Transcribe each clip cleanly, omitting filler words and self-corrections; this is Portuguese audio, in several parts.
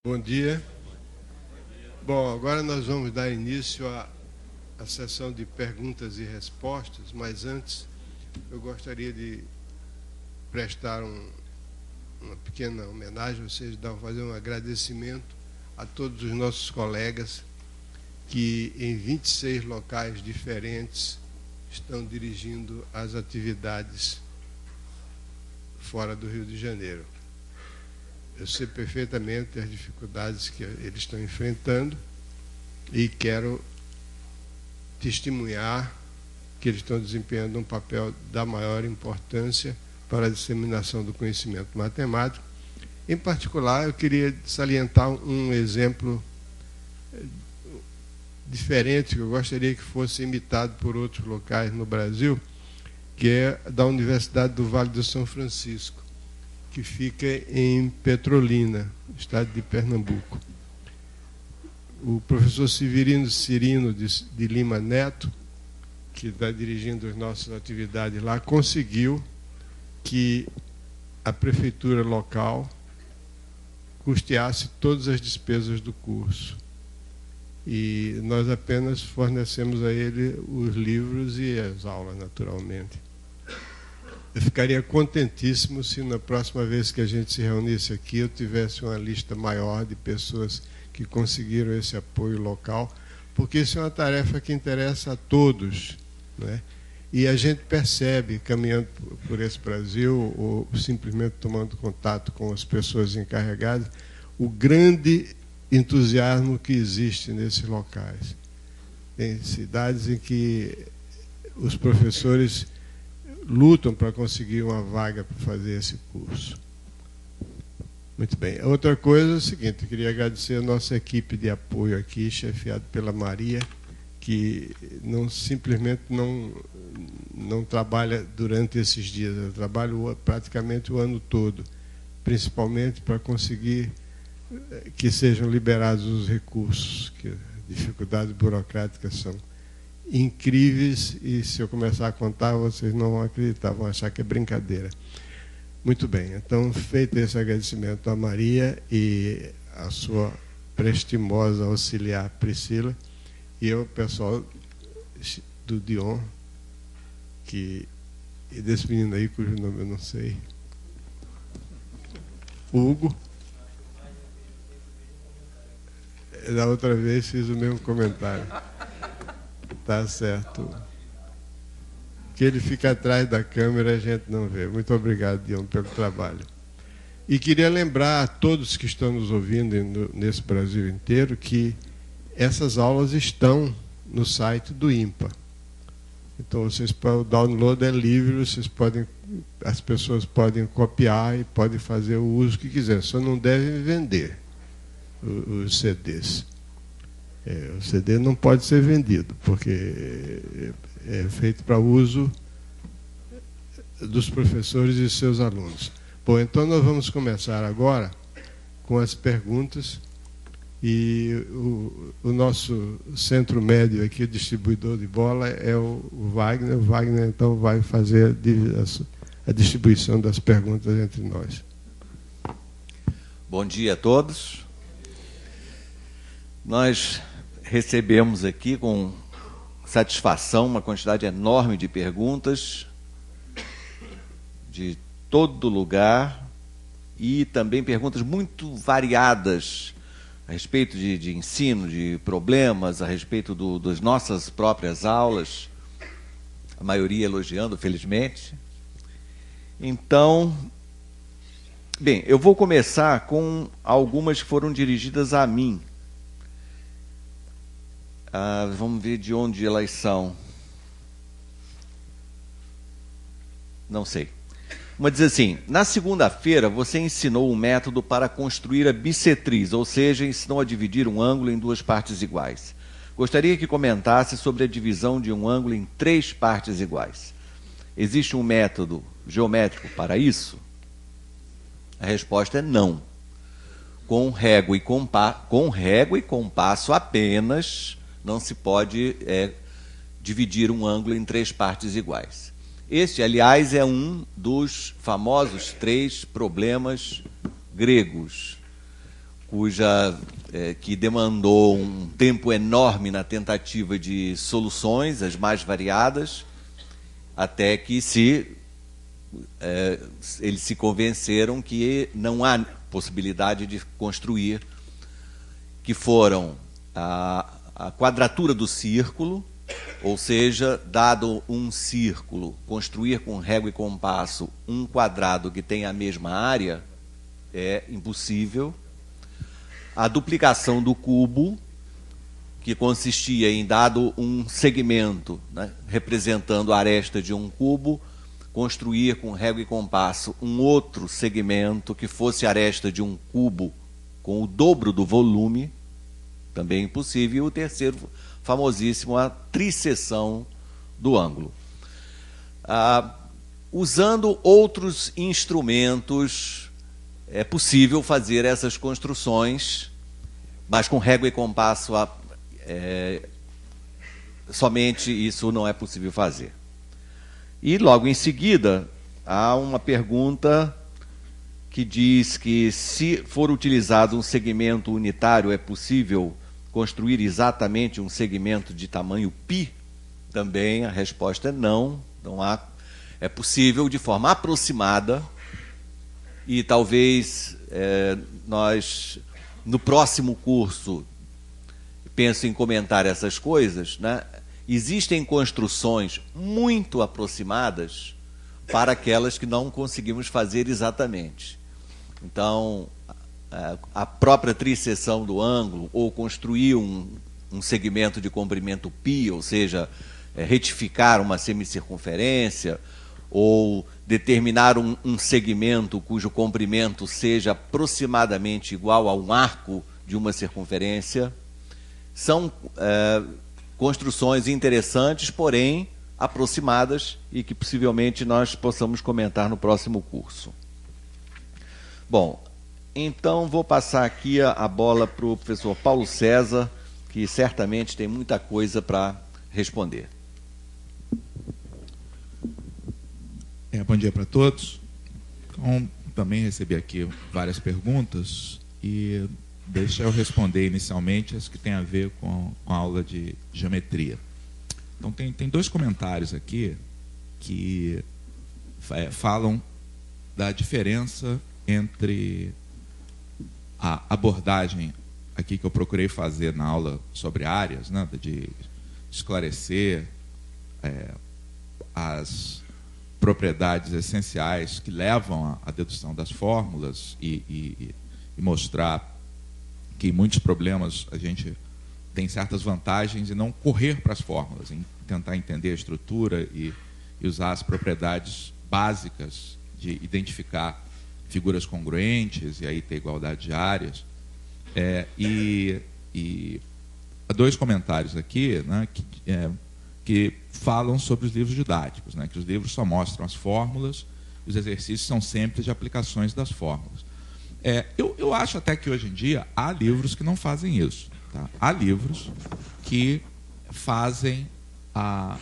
Bom dia. Bom, agora nós vamos dar início à sessão de perguntas e respostas, mas antes eu gostaria de prestar uma pequena homenagem, ou seja, fazer um agradecimento a todos os nossos colegas que em 26 locais diferentes estão dirigindo as atividades fora do Rio de Janeiro. Eu sei perfeitamente as dificuldades que eles estão enfrentando e quero testemunhar que eles estão desempenhando um papel da maior importância para a disseminação do conhecimento matemático. Em particular, eu queria salientar um exemplo diferente, que eu gostaria que fosse imitado por outros locais no Brasil, que é da Universidade do Vale do São Francisco, que fica em Petrolina, estado de Pernambuco. O professor Severino Cirino de Lima Neto, que está dirigindo as nossas atividades lá, conseguiu que a prefeitura local custeasse todas as despesas do curso. E nós apenas fornecemos a ele os livros e as aulas, naturalmente. Eu ficaria contentíssimo se na próxima vez que a gente se reunisse aqui eu tivesse uma lista maior de pessoas que conseguiram esse apoio local, porque isso é uma tarefa que interessa a todos, né? E a gente percebe, caminhando por esse Brasil, ou simplesmente tomando contato com as pessoas encarregadas, o grande entusiasmo que existe nesses locais. Tem cidades em que os professores lutam para conseguir uma vaga para fazer esse curso. Muito bem. Outra coisa é o seguinte, eu queria agradecer a nossa equipe de apoio aqui, chefiada pela Maria, que simplesmente não trabalha durante esses dias, ela trabalha praticamente o ano todo, principalmente para conseguir que sejam liberados os recursos, que dificuldades burocráticas são incríveis, e se eu começar a contar, vocês não vão acreditar, vão achar que é brincadeira. Muito bem, então, feito esse agradecimento à Maria e à sua prestimosa auxiliar Priscila, e ao pessoal do Dion, e desse menino aí, cujo nome eu não sei, Hugo. Da outra vez fiz o mesmo comentário. Tá certo. Que ele fica atrás da câmera, a gente não vê. Muito obrigado, Dion, pelo trabalho. E queria lembrar a todos que estão nos ouvindo nesse Brasil inteiro que essas aulas estão no site do IMPA. Então, o download é livre, as pessoas podem copiar e podem fazer o uso que quiser, só não devem vender os CDs. O CD não pode ser vendido, porque é feito para uso dos professores e seus alunos. Bom, então nós vamos começar agora com as perguntas, e o nosso centro médio aqui, o distribuidor de bola, é o Wagner. O Wagner, então, vai fazer a distribuição das perguntas entre nós. Bom dia a todos. Nós recebemos aqui com satisfação uma quantidade enorme de perguntas de todo lugar, e também perguntas muito variadas a respeito de ensino, de problemas, a respeito das nossas próprias aulas, a maioria elogiando, felizmente. Então, bem, eu vou começar com algumas que foram dirigidas a mim. Vamos ver de onde elas são. Não sei. Uma diz assim: na segunda-feira você ensinou um método para construir a bissetriz, ou seja, ensinou a dividir um ângulo em duas partes iguais. Gostaria que comentasse sobre a divisão de um ângulo em três partes iguais. Existe um método geométrico para isso? A resposta é não. Com régua e compasso apenas não se pode dividir um ângulo em três partes iguais. Este, aliás, é um dos famosos 3 problemas gregos, que demandou um tempo enorme na tentativa de soluções, as mais variadas, até que eles se convenceram que não há possibilidade de construir, que foram a quadratura do círculo, ou seja, dado um círculo, construir com régua e compasso um quadrado que tem a mesma área é impossível. A duplicação do cubo, que consistia em, dado um segmento, né, representando a aresta de um cubo, construir com régua e compasso um outro segmento que fosse a aresta de um cubo com o dobro do volume, também impossível. E o terceiro, famosíssimo, a trisseção do ângulo. Usando outros instrumentos, é possível fazer essas construções, mas com régua e compasso somente isso não é possível fazer. E logo em seguida há uma pergunta que diz que, se for utilizado um segmento unitário, é possível construir exatamente um segmento de tamanho π? Também a resposta é não. Não há. É possível de forma aproximada, e talvez nós, no próximo curso, penso em comentar essas coisas, né? Existem construções muito aproximadas para aquelas que não conseguimos fazer exatamente. Então, a própria trisseção do ângulo, ou construir um segmento de comprimento π, ou seja, retificar uma semicircunferência, ou determinar um segmento cujo comprimento seja aproximadamente igual a um arco de uma circunferência, são construções interessantes, porém aproximadas, e que possivelmente nós possamos comentar no próximo curso. Bom, então vou passar aqui a bola para o professor Paulo César, que certamente tem muita coisa para responder. Bom dia para todos. Então, também recebi aqui várias perguntas, e deixa eu responder inicialmente as que têm a ver com a aula de geometria. Então, tem dois comentários aqui que falam da diferença entre a abordagem aqui que eu procurei fazer na aula sobre áreas, né, de esclarecer as propriedades essenciais que levam à dedução das fórmulas e mostrar que em muitos problemas a gente tem certas vantagens em não correr para as fórmulas, em tentar entender a estrutura e usar as propriedades básicas de identificar figuras congruentes e aí ter igualdade de áreas. E há dois comentários aqui, né, que falam sobre os livros didáticos, né, que os livros só mostram as fórmulas, os exercícios são sempre de aplicações das fórmulas. Eu acho até que hoje em dia há livros que não fazem isso. Tá? Há livros que fazem a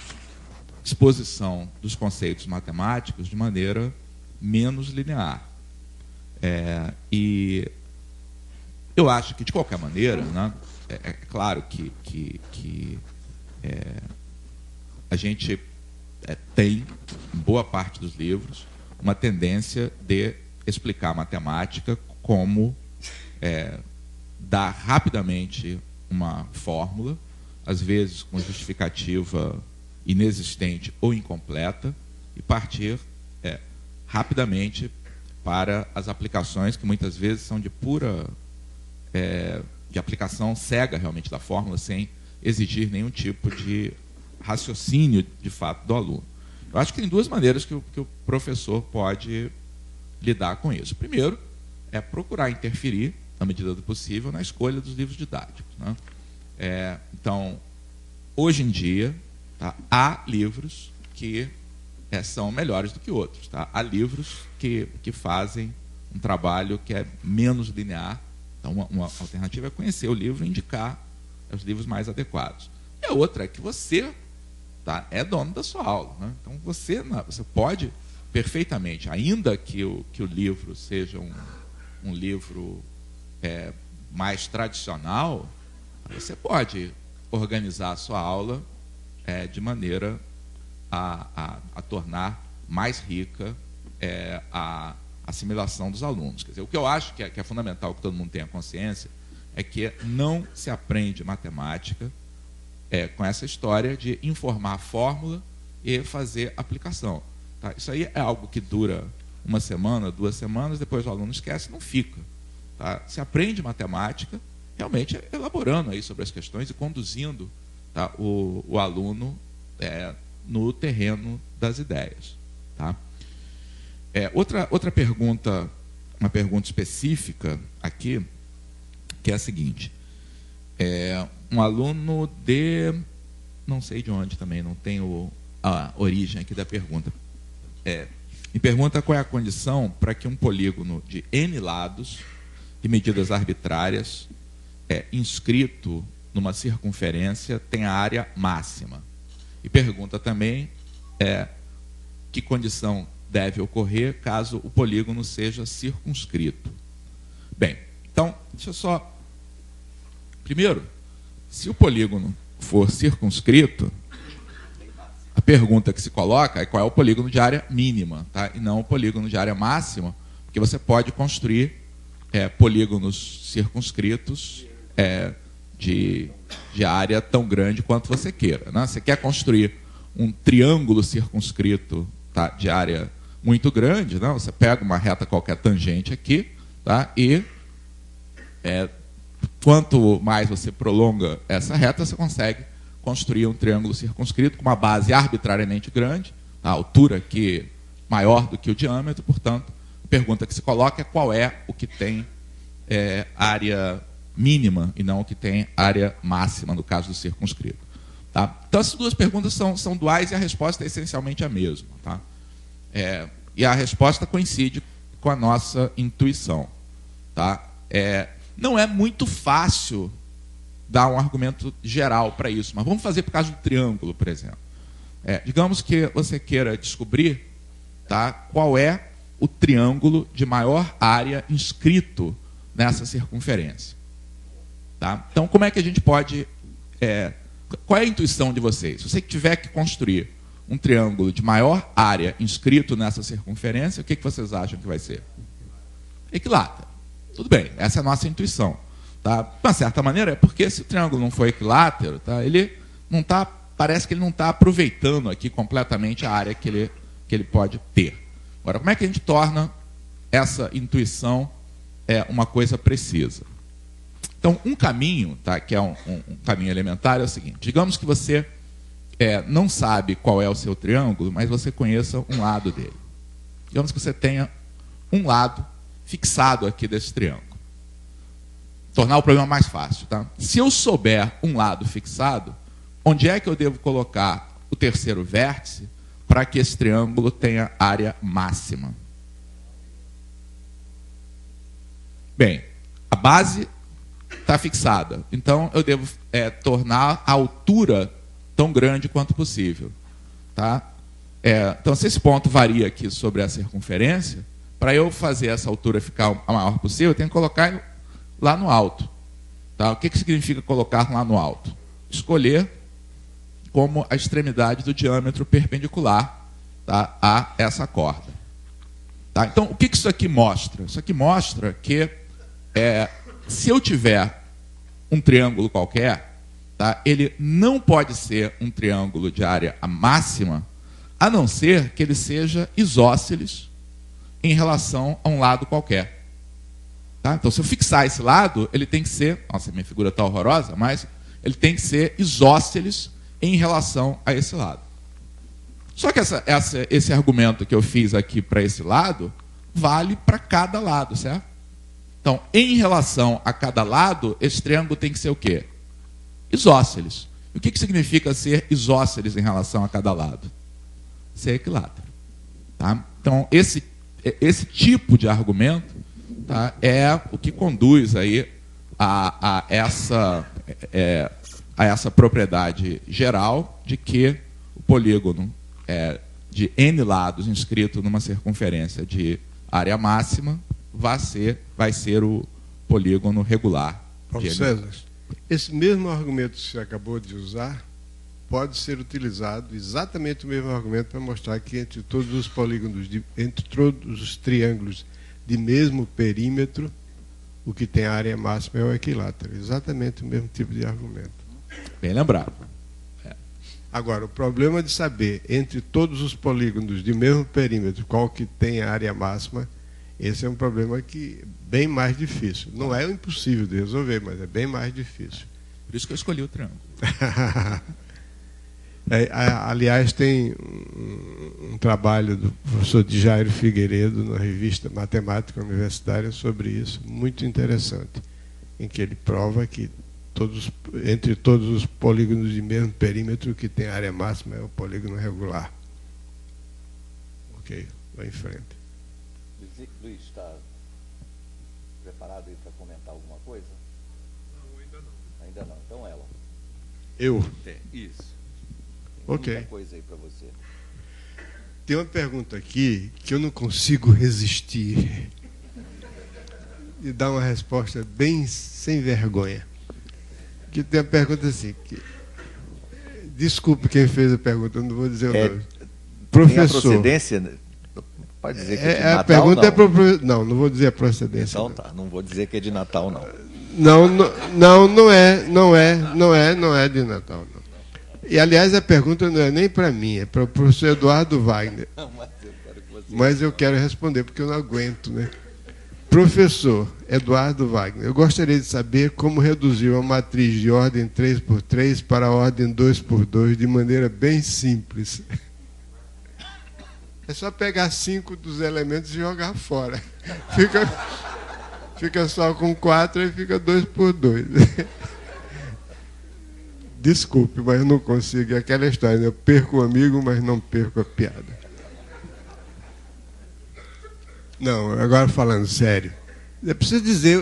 exposição dos conceitos matemáticos de maneira menos linear. E eu acho que, de qualquer maneira, né, é claro que a gente tem, em boa parte dos livros, uma tendência de explicar a matemática como dar rapidamente uma fórmula, às vezes com justificativa inexistente ou incompleta, e partir rapidamente para as aplicações que muitas vezes são de pura de aplicação cega realmente da fórmula, sem exigir nenhum tipo de raciocínio de fato do aluno. Eu acho que tem duas maneiras que o professor pode lidar com isso. Primeiro, é procurar interferir, na medida do possível, na escolha dos livros didáticos, né? Então, hoje em dia, tá, há livros que são melhores do que outros. Tá? Há livros que fazem um trabalho que é menos linear. Então, uma alternativa é conhecer o livro e indicar os livros mais adequados. E a outra é que você é dono da sua aula. Né? Então, você pode perfeitamente, ainda que o livro seja um livro mais tradicional, você pode organizar a sua aula de maneira a tornar mais rica a assimilação dos alunos. Quer dizer, o que eu acho que é fundamental que todo mundo tenha consciência é que não se aprende matemática com essa história de informar a fórmula e fazer aplicação. Tá? Isso aí é algo que dura 1 semana, 2 semanas, depois o aluno esquece e não fica. Tá? Se aprende matemática realmente elaborando aí sobre as questões e conduzindo, tá, o aluno no terreno das ideias. Tá? Outra pergunta, uma pergunta específica aqui, que é a seguinte. Um aluno não sei de onde também, não tenho a origem aqui da pergunta. Me pergunta qual é a condição para que um polígono de N lados e medidas arbitrárias inscrito numa circunferência tenha área máxima. E pergunta também que condição deve ocorrer caso o polígono seja circunscrito. Bem, então, deixa eu só... Primeiro, se o polígono for circunscrito, a pergunta que se coloca é qual é o polígono de área mínima, tá? E não o polígono de área máxima, porque você pode construir polígonos circunscritos de área tão grande quanto você queira. Né? Você quer construir um triângulo circunscrito, tá, de área muito grande, não? Você pega uma reta qualquer tangente aqui, tá? E quanto mais você prolonga essa reta, você consegue construir um triângulo circunscrito com uma base arbitrariamente grande, a altura aqui maior do que o diâmetro, portanto, a pergunta que se coloca é qual é o que tem área mínima e não o que tem área máxima, no caso do circunscrito. Tá? Então, essas duas perguntas são duais e a resposta é essencialmente a mesma. Tá? E a resposta coincide com a nossa intuição. Tá? Não é muito fácil dar um argumento geral para isso, mas vamos fazer por causa do triângulo, por exemplo. Digamos que você queira descobrir, tá, qual é o triângulo de maior área inscrito nessa circunferência. Tá? Então, como é que a gente pode... qual é a intuição de vocês? Se você tiver que construir um triângulo de maior área inscrito nessa circunferência, o que vocês acham que vai ser? Equilátero. Tudo bem, essa é a nossa intuição. Tá? De uma certa maneira, é porque se o triângulo não for equilátero, tá, parece que ele não está aproveitando aqui completamente a área que ele pode ter. Agora, como é que a gente torna essa intuição uma coisa precisa? Então, um caminho, tá, que é um caminho elementar, é o seguinte. Digamos que você não sabe qual é o seu triângulo, mas você conheça um lado dele. Digamos que você tenha um lado fixado aqui desse triângulo. Tornar o problema mais fácil. Tá? Se eu souber um lado fixado, onde é que eu devo colocar o terceiro vértice para que esse triângulo tenha área máxima? Bem, a base está fixada. Então, eu devo tornar a altura tão grande quanto possível. Tá? Então, se esse ponto varia aqui sobre a circunferência, para eu fazer essa altura ficar a maior possível, eu tenho que colocar lá no alto. Tá? O que significa colocar lá no alto? Escolher como a extremidade do diâmetro perpendicular, tá, a essa corda. Tá? Então, o que isso aqui mostra? Isso aqui mostra que se eu tiver um triângulo qualquer, tá, ele não pode ser um triângulo de área máxima, a não ser que ele seja isósceles em relação a um lado qualquer. Tá? Então, se eu fixar esse lado, ele tem que ser... Nossa, minha figura está horrorosa, mas ele tem que ser isósceles em relação a esse lado. Só que esse argumento que eu fiz aqui para esse lado vale para cada lado, certo? Então, em relação a cada lado, esse triângulo tem que ser o quê? Isósceles. E o que significa ser isósceles em relação a cada lado? Ser equilátero. Tá? Então, esse tipo de argumento, tá, é o que conduz aí a essa propriedade geral de que o polígono de N lados inscrito numa circunferência de área máxima vai ser o polígono regular Paulo César, esse mesmo argumento que você acabou de usar pode ser utilizado, exatamente o mesmo argumento, para mostrar que entre todos os polígonos, entre todos os triângulos de mesmo perímetro, o que tem a área máxima é o equilátero. Exatamente o mesmo tipo de argumento. Bem lembrado. Agora, o problema de saber, entre todos os polígonos de mesmo perímetro, qual que tem a área máxima, esse é um problema que é bem mais difícil. Não é impossível de resolver, mas é bem mais difícil. Por isso que eu escolhi o triângulo. Aliás, tem um trabalho do professor Jairo Figueiredo na revista Matemática Universitária sobre isso, muito interessante, em que ele prova que entre todos os polígonos de mesmo perímetro, o que tem área máxima é o polígono regular. Ok, vai em frente. Luiz, está preparado aí para comentar alguma coisa? Não, ainda não. Ainda não. Então ela. Eu? Isso. Ok. Muita coisa aí para você. Tem uma pergunta aqui que eu não consigo resistir e dar uma resposta bem sem vergonha. Que tem a pergunta assim, desculpe quem fez a pergunta, eu não vou dizer o nome. Professor. Tem a procedência? Pode dizer que é de Natal, a pergunta não? Não vou dizer a procedência. Então tá, não vou dizer que é de Natal, não. Não é de Natal, não. E, aliás, a pergunta não é nem para mim, é para o professor Eduardo Wagner. Mas eu quero responder, porque eu não aguento, né? Professor Eduardo Wagner, eu gostaria de saber como reduziu a matriz de ordem 3x3 para a ordem 2x2 de maneira bem simples. É só pegar 5 dos elementos e jogar fora. Fica só com 4 e fica 2x2. Desculpe, mas eu não consigo. É aquela história, né? Eu perco o amigo, mas não perco a piada. Não, agora falando sério. É preciso dizer,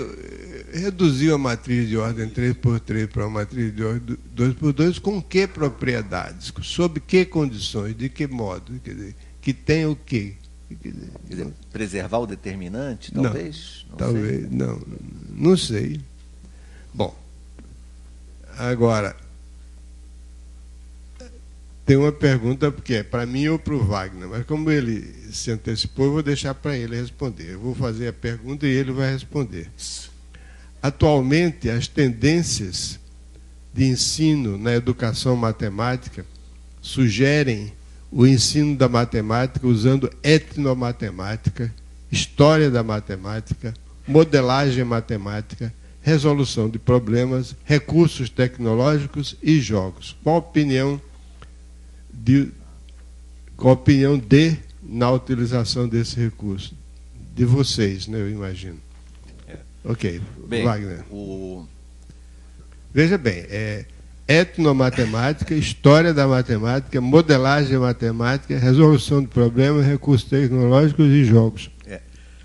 reduziu a matriz de ordem 3x3 para uma matriz de ordem 2x2 com que propriedades? Sob que condições? De que modo? Quer dizer, que tem o quê? Quer dizer, preservar o determinante, talvez? Talvez, não sei. Bom, agora, tem uma pergunta, porque é para mim ou para o Wagner, mas como ele se antecipou, eu vou deixar para ele responder. Eu vou fazer a pergunta e ele vai responder. Atualmente, as tendências de ensino na educação matemática sugerem o ensino da matemática usando etnomatemática, história da matemática, modelagem matemática, resolução de problemas, recursos tecnológicos e jogos. Qual a opinião na utilização desse recurso? De vocês, né, eu imagino. Ok, bem, Wagner. Veja bem, etnomatemática, história da matemática, modelagem matemática, resolução de problemas, recursos tecnológicos e jogos.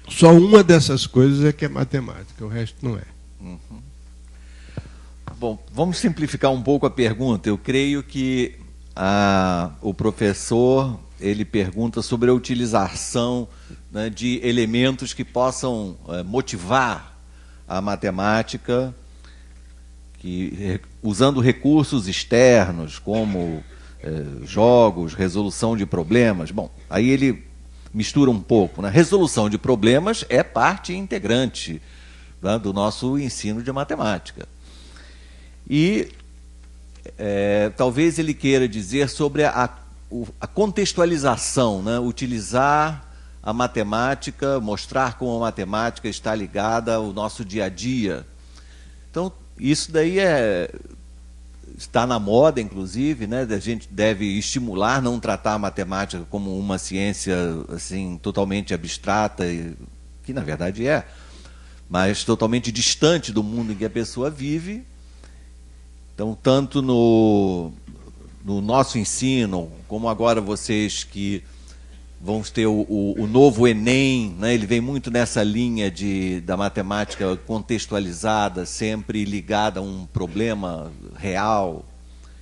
Só uma dessas coisas é que é matemática, o resto não é. Uhum. Bom, vamos simplificar um pouco a pergunta. Eu creio que o professor ele pergunta sobre a utilização, né, de elementos que possam motivar a matemática, usando recursos externos, como jogos, resolução de problemas. Bom, aí ele mistura um pouco, né? Resolução de problemas é parte integrante, né, do nosso ensino de matemática. E talvez ele queira dizer sobre a contextualização, né? Utilizar a matemática, mostrar como a matemática está ligada ao nosso dia a dia. Então, isso daí está na moda, inclusive, né? A gente deve estimular, não tratar a matemática como uma ciência assim totalmente abstrata, que na verdade mas totalmente distante do mundo em que a pessoa vive. Então, tanto no nosso ensino, como agora vocês que vão ter o novo Enem, né? Ele vem muito nessa linha da matemática contextualizada, sempre ligada a um problema real.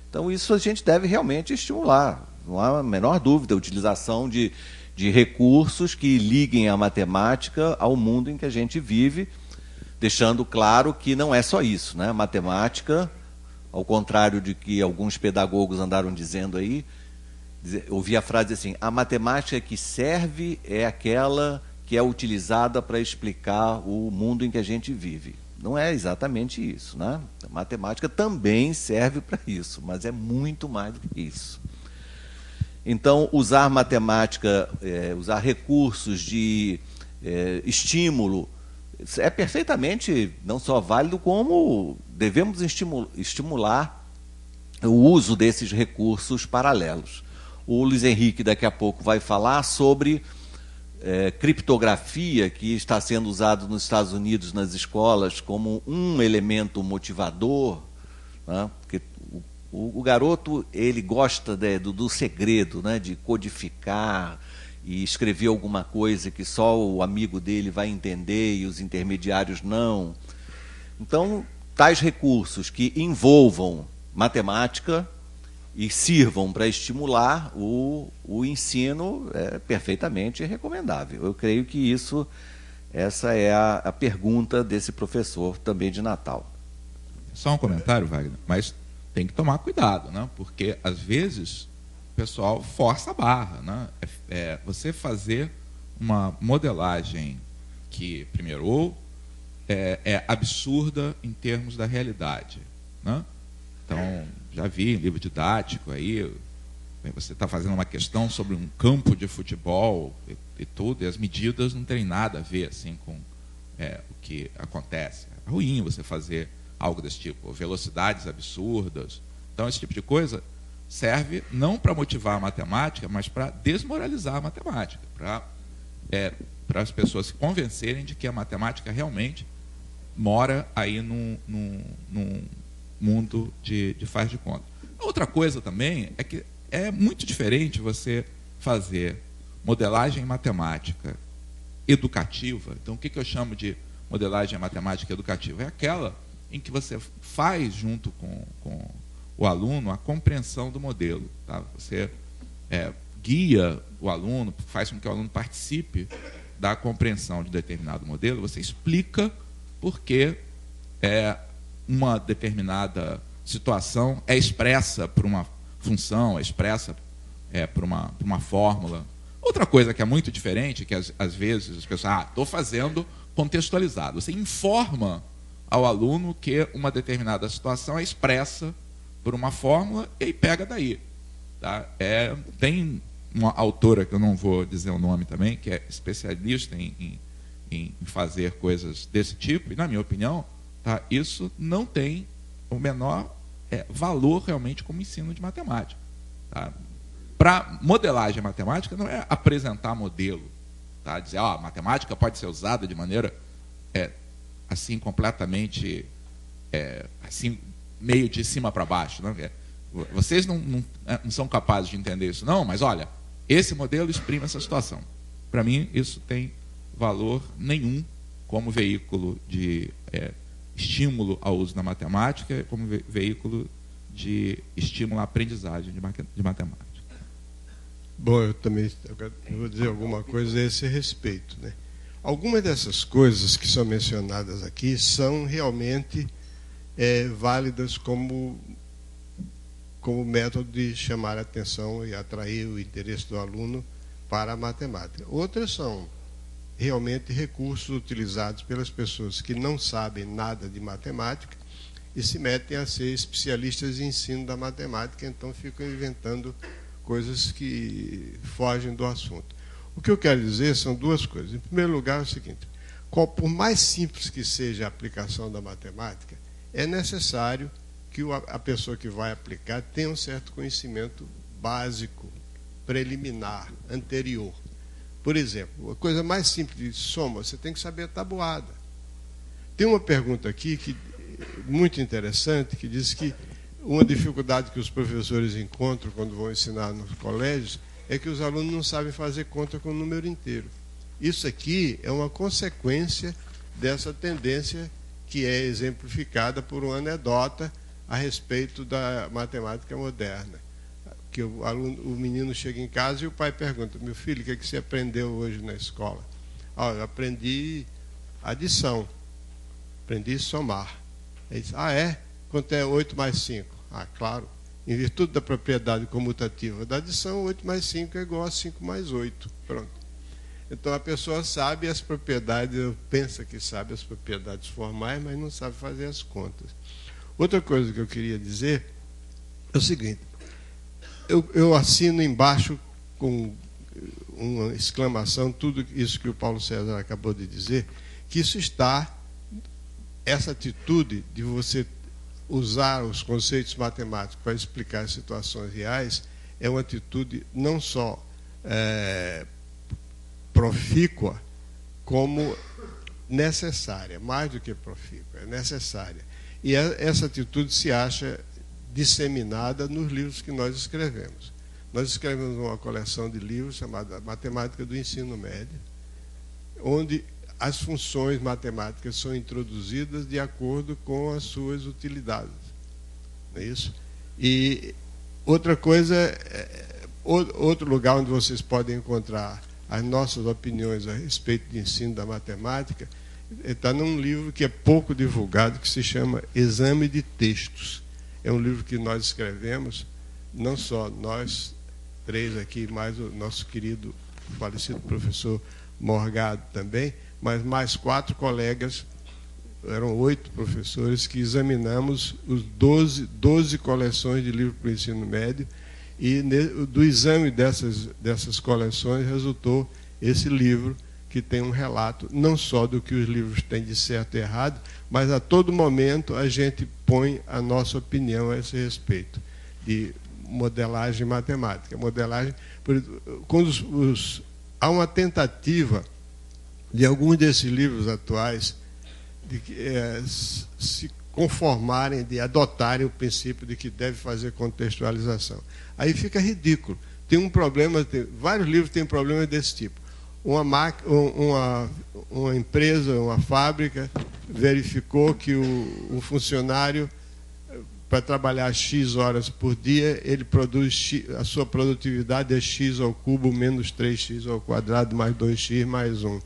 Então, isso a gente deve realmente estimular, não há a menor dúvida, a utilização de recursos que liguem a matemática ao mundo em que a gente vive, deixando claro que não é só isso, né? Matemática, ao contrário de que alguns pedagogos andaram dizendo aí, ouvi a frase assim: a matemática que serve é aquela que é utilizada para explicar o mundo em que a gente vive. Não é exatamente isso, né? A matemática também serve para isso, mas é muito mais do que isso. Então, usar matemática, usar recursos de estímulo, é perfeitamente não só válido, como devemos estimular o uso desses recursos paralelos. O Luiz Henrique daqui a pouco vai falar sobre criptografia, que está sendo usado nos Estados Unidos nas escolas como um elemento motivador, né? Porque o garoto, ele gosta do segredo, né? De codificar e escrever alguma coisa que só o amigo dele vai entender e os intermediários não. Então, tais recursos que envolvam matemática e sirvam para estimular o ensino é perfeitamente recomendável. Eu creio que essa é a pergunta desse professor também de Natal. Só um comentário, Wagner, mas tem que tomar cuidado, né? Porque às vezes o pessoal força a barra, né? Você fazer uma modelagem que, primeiro, é absurda em termos da realidade, né? Então, já vi em livro didático aí, você está fazendo uma questão sobre um campo de futebol e tudo, e as medidas não têm nada a ver assim com o que acontece. É ruim você fazer algo desse tipo, velocidades absurdas. Então, esse tipo de coisa serve não para motivar a matemática, mas para desmoralizar a matemática, para as pessoas se convencerem de que a matemática realmente mora aí num mundo de faz de conta. Outra coisa também é que é muito diferente você fazer modelagem matemática educativa. Então, o que eu chamo de modelagem matemática educativa? É aquela em que você faz, junto com o aluno, a compreensão do modelo. Tá? Você guia o aluno, faz com que o aluno participe da compreensão de determinado modelo, você explica por que uma determinada situação é expressa por uma função, é expressa por uma fórmula. Outra coisa que é muito diferente, que às vezes as pessoas, estou fazendo contextualizado. Você informa ao aluno que uma determinada situação é expressa por uma fórmula e aí pega daí. Tá? Tem uma autora, que eu não vou dizer o nome também, que é especialista em fazer coisas desse tipo, e, na minha opinião, tá, isso não tem o menor valor realmente como ensino de matemática. Tá? Para modelagem matemática, não é apresentar modelo, tá? Dizer, a matemática pode ser usada de maneira assim, completamente assim, meio de cima para baixo. Não? Vocês não são capazes de entender isso, não, mas olha, esse modelo exprime essa situação. Para mim, isso tem valor nenhum como veículo de estímulo ao uso da matemática, como veículo de estímulo à aprendizagem de matemática. Bom, eu também vou dizer alguma coisa a esse respeito, né? Algumas dessas coisas que são mencionadas aqui são realmente válidas como método de chamar a atenção e atrair o interesse do aluno para a matemática. Outras são realmente recursos utilizados pelas pessoas que não sabem nada de matemática e se metem a ser especialistas em ensino da matemática, então ficam inventando coisas que fogem do assunto. O que eu quero dizer são duas coisas. Em primeiro lugar, é o seguinte: por mais simples que seja a aplicação da matemática, é necessário que a pessoa que vai aplicar tenha um certo conhecimento básico, preliminar, anterior. Por exemplo, a coisa mais simples de soma, você tem que saber a tabuada. Tem uma pergunta aqui muito interessante, que diz que uma dificuldade que os professores encontram quando vão ensinar nos colégios é que os alunos não sabem fazer conta com o número inteiro. Isso aqui é uma consequência dessa tendência que é exemplificada por uma anedota a respeito da matemática moderna. Que o menino chega em casa e o pai pergunta: meu filho, o que você aprendeu hoje na escola? Eu aprendi adição. Aprendi a somar. Ele disse, é? Quanto é 8 mais 5? Claro. Em virtude da propriedade comutativa da adição, 8 mais 5 é igual a 5 mais 8. Pronto. Então a pessoa sabe as propriedades, pensa que sabe as propriedades formais, mas não sabe fazer as contas. Outra coisa que eu queria dizer é o seguinte, eu assino embaixo com uma exclamação tudo isso que o Paulo César acabou de dizer, que isso está, essa atitude de você usar os conceitos matemáticos para explicar situações reais, é uma atitude não só profícua, como necessária, mais do que profícua, é necessária. E essa atitude se acha disseminada nos livros que nós escrevemos. Nós escrevemos uma coleção de livros chamada Matemática do Ensino Médio, onde as funções matemáticas são introduzidas de acordo com as suas utilidades. Não é isso? E outra coisa, outro lugar onde vocês podem encontrar as nossas opiniões a respeito de ensino da matemática, está num livro que é pouco divulgado, que se chama Exame de Textos. É um livro que nós escrevemos, não só nós três aqui, mais o nosso querido falecido professor Morgado também, mas mais 4 colegas, eram 8 professores, que examinamos os 12 coleções de livros para o ensino médio, e do exame dessas coleções resultou esse livro, que tem um relato não só do que os livros têm de certo e errado, mas a todo momento a gente põe a nossa opinião a esse respeito, de modelagem matemática. Modelagem, quando há uma tentativa de alguns desses livros atuais de se conformarem, de adotarem o princípio de que deve fazer contextualização. Aí fica ridículo. Tem um problema, vários livros têm problemas desse tipo. Uma empresa, uma fábrica, verificou que o funcionário, para trabalhar X horas por dia, ele produz a sua produtividade é X ao cubo menos 3X ao quadrado mais 2X mais 1.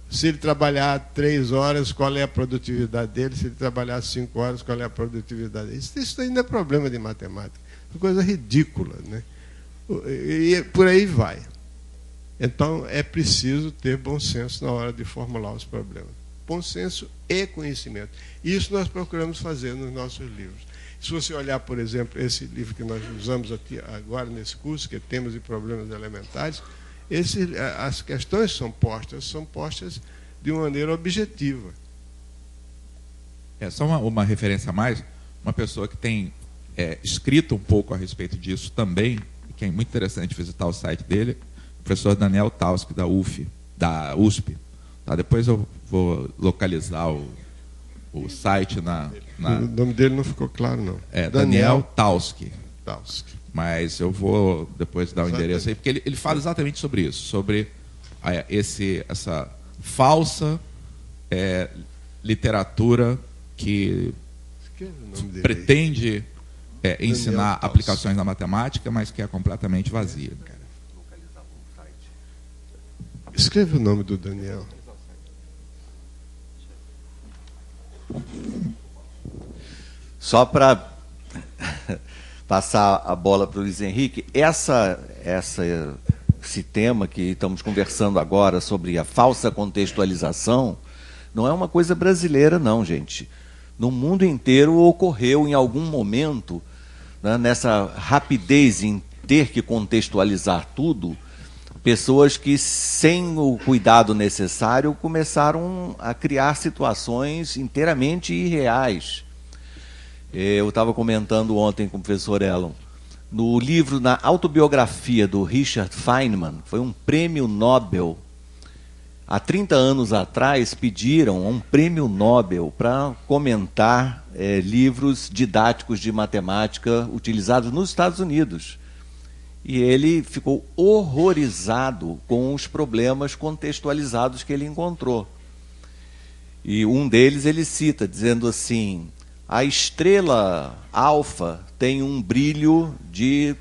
Se ele trabalhar 3 horas, qual é a produtividade dele? Se ele trabalhar 5 horas, qual é a produtividade dele? Isso ainda é problema de matemática. É uma coisa ridícula, né? E por aí vai. Então, é preciso ter bom senso na hora de formular os problemas. Bom senso e conhecimento. Isso nós procuramos fazer nos nossos livros. Se você olhar, por exemplo, esse livro que nós usamos aqui agora nesse curso, que é Temas e Problemas Elementares, as questões são postas de uma maneira objetiva. Só uma referência a mais, uma pessoa que tem escrito um pouco a respeito disso também, que é muito interessante visitar o site dele, o professor Daniel Tauski, da USP. Tá? Depois eu vou localizar o site O nome dele não ficou claro, não. Daniel Tauski. Tauski. Mas eu vou depois dar o endereço aí, porque ele fala exatamente sobre isso, sobre essa falsa literatura que pretende ensinar aplicações da matemática, mas que é completamente vazia. Escreva o nome do Daniel. Só para passar a bola para o Luiz Henrique, esse tema que estamos conversando agora sobre a falsa contextualização não é uma coisa brasileira, não, gente. No mundo inteiro ocorreu em algum momento, né, nessa rapidez em ter que contextualizar tudo, pessoas que, sem o cuidado necessário, começaram a criar situações inteiramente irreais. Eu estava comentando ontem com o professor Elon, no livro, na autobiografia do Richard Feynman, foi um prêmio Nobel. Há 30 anos atrás, pediram um prêmio Nobel para comentar livros didáticos de matemática utilizados nos Estados Unidos. E ele ficou horrorizado com os problemas contextualizados que ele encontrou. E um deles ele cita, dizendo assim: a estrela alfa tem um brilho de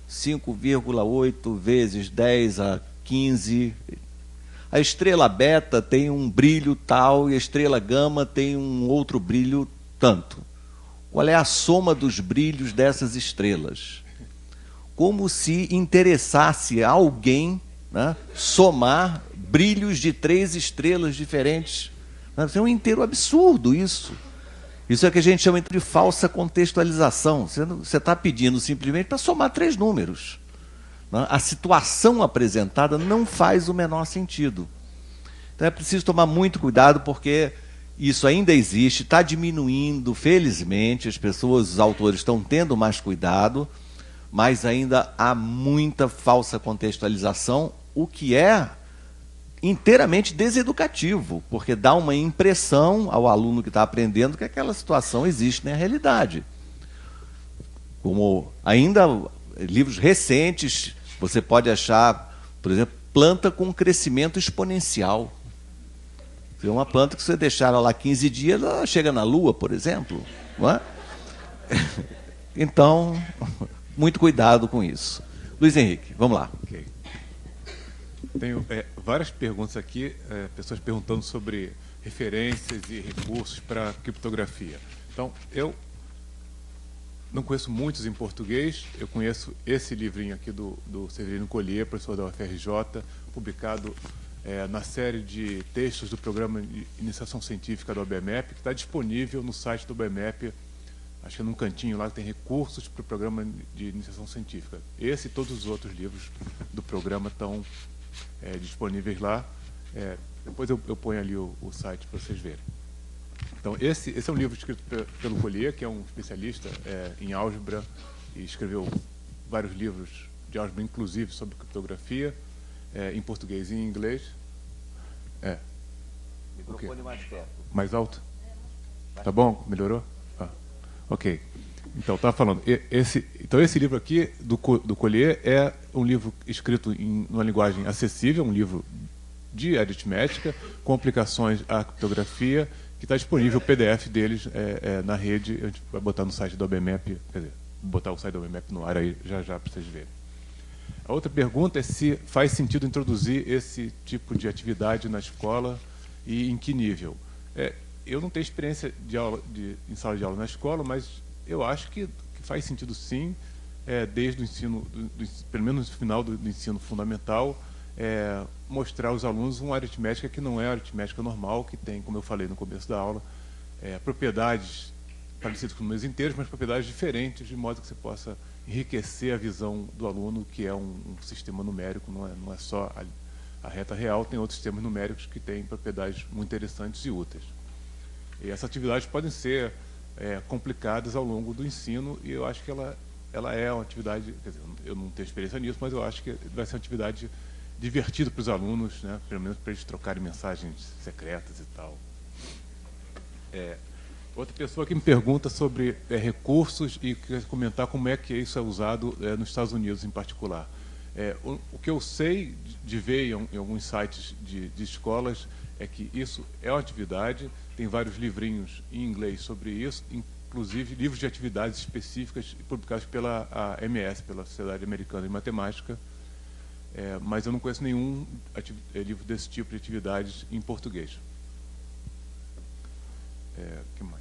5,8 vezes 10 a 15. a estrela beta tem um brilho tal e a estrela gama tem um outro brilho tanto. Qual é a soma dos brilhos dessas estrelas? Como se interessasse a alguém, né, somar brilhos de 3 estrelas diferentes. É um inteiro absurdo isso. Isso é o que a gente chama de falsa contextualização. Você está pedindo simplesmente para somar 3 números. A situação apresentada não faz o menor sentido. Então é preciso tomar muito cuidado, porque isso ainda existe, está diminuindo, felizmente, os autores estão tendo mais cuidado, mas ainda há muita falsa contextualização, o que é inteiramente deseducativo, porque dá uma impressão ao aluno que está aprendendo que aquela situação existe na realidade. Como ainda livros recentes, você pode achar, por exemplo, planta com crescimento exponencial. É uma planta que você deixar ela lá 15 dias, ela chega na Lua, por exemplo. Não é? Então, muito cuidado com isso. Luiz Henrique, vamos lá. Okay. Tenho várias perguntas aqui, pessoas perguntando sobre referências e recursos para criptografia. Então, eu não conheço muitos em português, eu conheço esse livrinho aqui do Severino Collier, professor da UFRJ, publicado na série de textos do Programa de Iniciação Científica do OBMEP, que está disponível no site do OBMEP, acho que num cantinho lá que tem recursos para o Programa de Iniciação Científica. Esse e todos os outros livros do programa estão disponíveis lá. Depois eu ponho ali o site para vocês verem. Então, esse é um livro escrito pelo Collier, que é um especialista em álgebra, e escreveu vários livros de álgebra, inclusive sobre criptografia, em português e em inglês. Microfone mais perto. Mais alto? Tá bom? Melhorou? Ok. Então, estava falando. Então, esse livro aqui, do Collier, é um livro escrito em uma linguagem acessível, um livro de aritmética, com aplicações à criptografia, que está disponível o PDF deles na rede. A gente vai botar no site do OBMEP, quer dizer, vou botar o site do OBMEP no ar aí já para vocês verem. A outra pergunta é se faz sentido introduzir esse tipo de atividade na escola e em que nível. Eu não tenho experiência em sala de aula na escola, mas eu acho que faz sentido sim, desde o ensino, pelo menos no final do ensino fundamental, mostrar aos alunos uma aritmética que não é a aritmética normal, que tem, como eu falei no começo da aula, propriedades parecidas com números inteiros, mas propriedades diferentes, de modo que você possa enriquecer a visão do aluno, que é um sistema numérico, não é só a reta real, tem outros sistemas numéricos que têm propriedades muito interessantes e úteis. E essas atividades podem ser complicadas ao longo do ensino, e eu acho que ela é uma atividade, quer dizer, eu não tenho experiência nisso, mas eu acho que vai ser uma atividade divertida para os alunos, né, pelo menos para eles trocarem mensagens secretas e tal. Outra pessoa que me pergunta sobre recursos e quer comentar como é que isso é usado nos Estados Unidos em particular. O que eu sei de ver em alguns sites de escolas é que isso é uma atividade, tem vários livrinhos em inglês sobre isso, inclusive livros de atividades específicas publicados pela AMS, pela Sociedade Americana de Matemática, mas eu não conheço nenhum livro desse tipo de atividades em português. Que mais?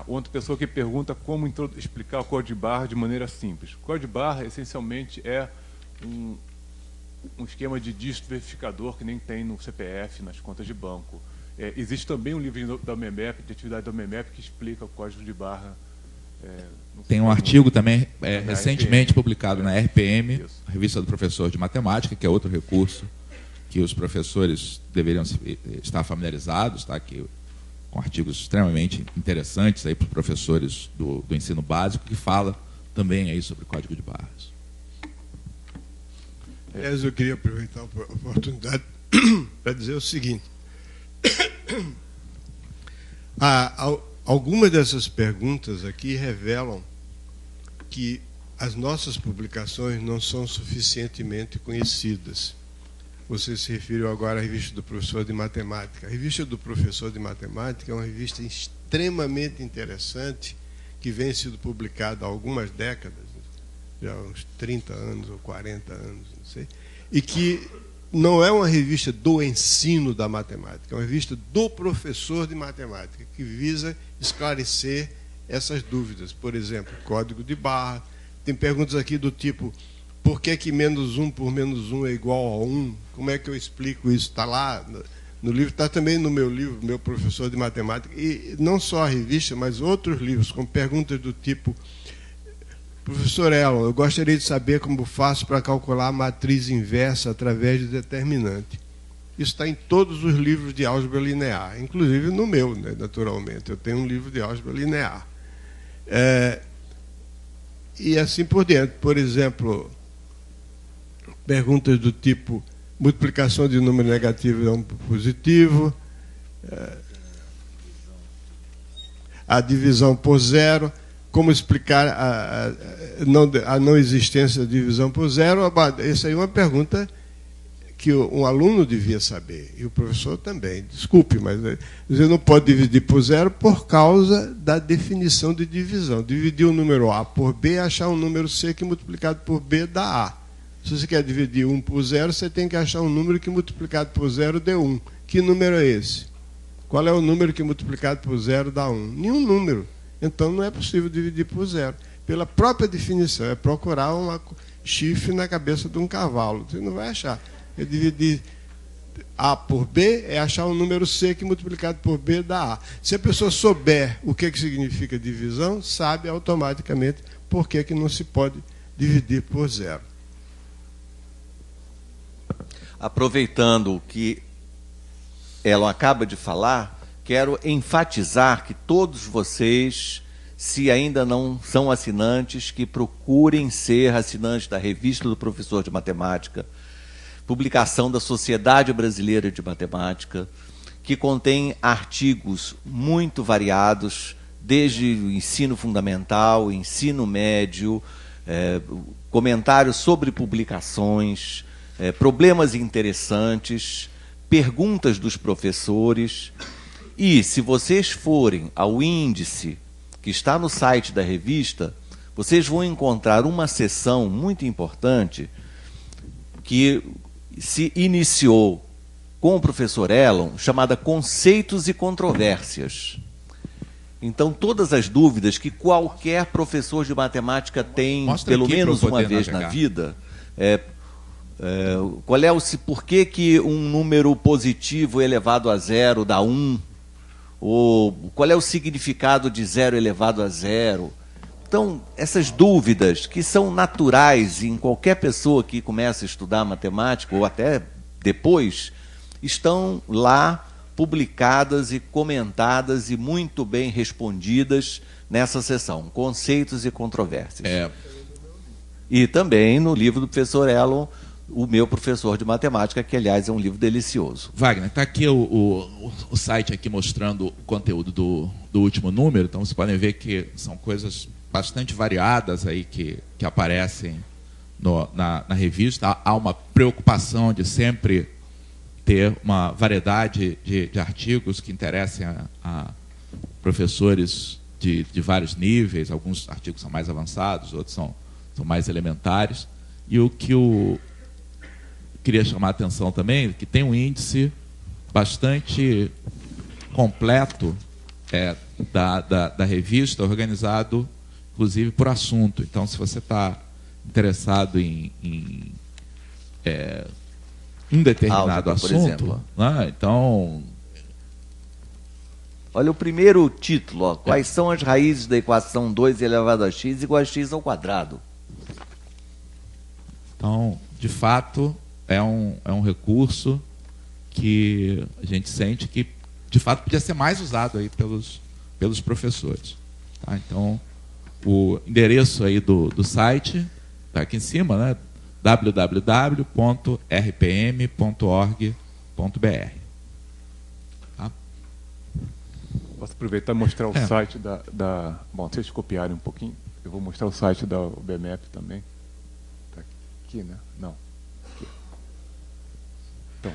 Outra pessoa que pergunta como explicar o código de barra de maneira simples. O código de barra, essencialmente, é um esquema de dígito verificador que nem tem no CPF, nas contas de banco. Existe também um livro da OBMEP, de atividade da OBMEP, que explica o código de barra. Tem um artigo também recentemente publicado na RPM, a Revista do Professor de Matemática, que é outro recurso que os professores deveriam estar familiarizados, tá? Com artigos extremamente interessantes para os professores do ensino básico, que fala também aí sobre código de barras. Eu queria aproveitar a oportunidade para dizer o seguinte. Algumas dessas perguntas aqui revelam que as nossas publicações não são suficientemente conhecidas. Você se referiu agora à revista do professor de matemática. A revista do professor de matemática é uma revista extremamente interessante, que vem sendo publicada há algumas décadas, já há uns 30 anos ou 40 anos, não sei. e que não é uma revista do ensino da matemática, é uma revista do professor de matemática, que visa esclarecer essas dúvidas. Por exemplo, código de barra. Tem perguntas aqui do tipo, por que menos 1 por menos 1 é igual a 1? Como é que eu explico isso? Está lá no livro, está também no meu livro, meu professor de matemática, e não só a revista, mas outros livros, com perguntas do tipo, professor Elon, eu gostaria de saber como faço para calcular a matriz inversa através de determinante. Isso está em todos os livros de álgebra linear, inclusive no meu, né, naturalmente. Eu tenho um livro de álgebra linear. E assim por diante. Por exemplo, perguntas do tipo, multiplicação de número negativo é um positivo, a divisão por zero, como explicar a não existência da divisão por zero. Essa aí é uma pergunta que um aluno devia saber, e o professor também. Desculpe, mas você não pode dividir por zero por causa da definição de divisão. Dividir o número A por B é achar um número C que multiplicado por B dá A. Se você quer dividir 1 por 0, você tem que achar um número que multiplicado por 0 dê 1. Que número é esse? Qual é o número que multiplicado por 0 dá 1? Nenhum número. Então não é possível dividir por 0. Pela própria definição, é procurar um chifre na cabeça de um cavalo. Você não vai achar. É dividir A por B, é achar um número C que multiplicado por B dá A. Se a pessoa souber o que significa divisão, sabe automaticamente por que não se pode dividir por 0. Aproveitando o que ela acaba de falar, quero enfatizar que todos vocês, se ainda não são assinantes, que procurem ser assinantes da Revista do Professor de Matemática, publicação da Sociedade Brasileira de Matemática, que contém artigos muito variados, desde o ensino fundamental, ensino médio, comentários sobre publicações, problemas interessantes, perguntas dos professores. E, se vocês forem ao índice que está no site da revista, vocês vão encontrar uma seção muito importante que se iniciou com o professor Elon, chamada Conceitos e Controvérsias. Então, todas as dúvidas que qualquer professor de matemática tem, pelo menos uma vez na vida, por que um número positivo elevado a 0 dá 1? Ou qual é o significado de 0 elevado a 0? Então, essas dúvidas, que são naturais em qualquer pessoa que começa a estudar matemática, ou até depois, estão lá publicadas e comentadas e muito bem respondidas nessa seção, Conceitos e Controvérsias. E também no livro do professor Elon, o meu professor de matemática, que, aliás, é um livro delicioso. Wagner, está aqui o site aqui mostrando o conteúdo do último número, então vocês podem ver que são coisas bastante variadas aí que aparecem na revista. Há uma preocupação de sempre ter uma variedade de artigos que interessem a professores de vários níveis. Alguns artigos são mais avançados, outros são mais elementares. E o que eu queria chamar a atenção também, que tem um índice bastante completo da revista, organizado, inclusive, por assunto. Então, se você está interessado em um determinado assunto, por exemplo, então... Olha o primeiro título, ó, quais são as raízes da equação 2 elevado a x igual a x ao quadrado? Então, de fato, é um recurso que a gente sente que, de fato, podia ser mais usado aí pelos professores. Tá? Então, o endereço aí do site está aqui em cima, né? www.rpm.org.br. Tá? Posso aproveitar e mostrar o site da... Bom, se vocês copiarem um pouquinho, eu vou mostrar o site da UBMEP também. Está aqui, né? Não. Aqui. Então.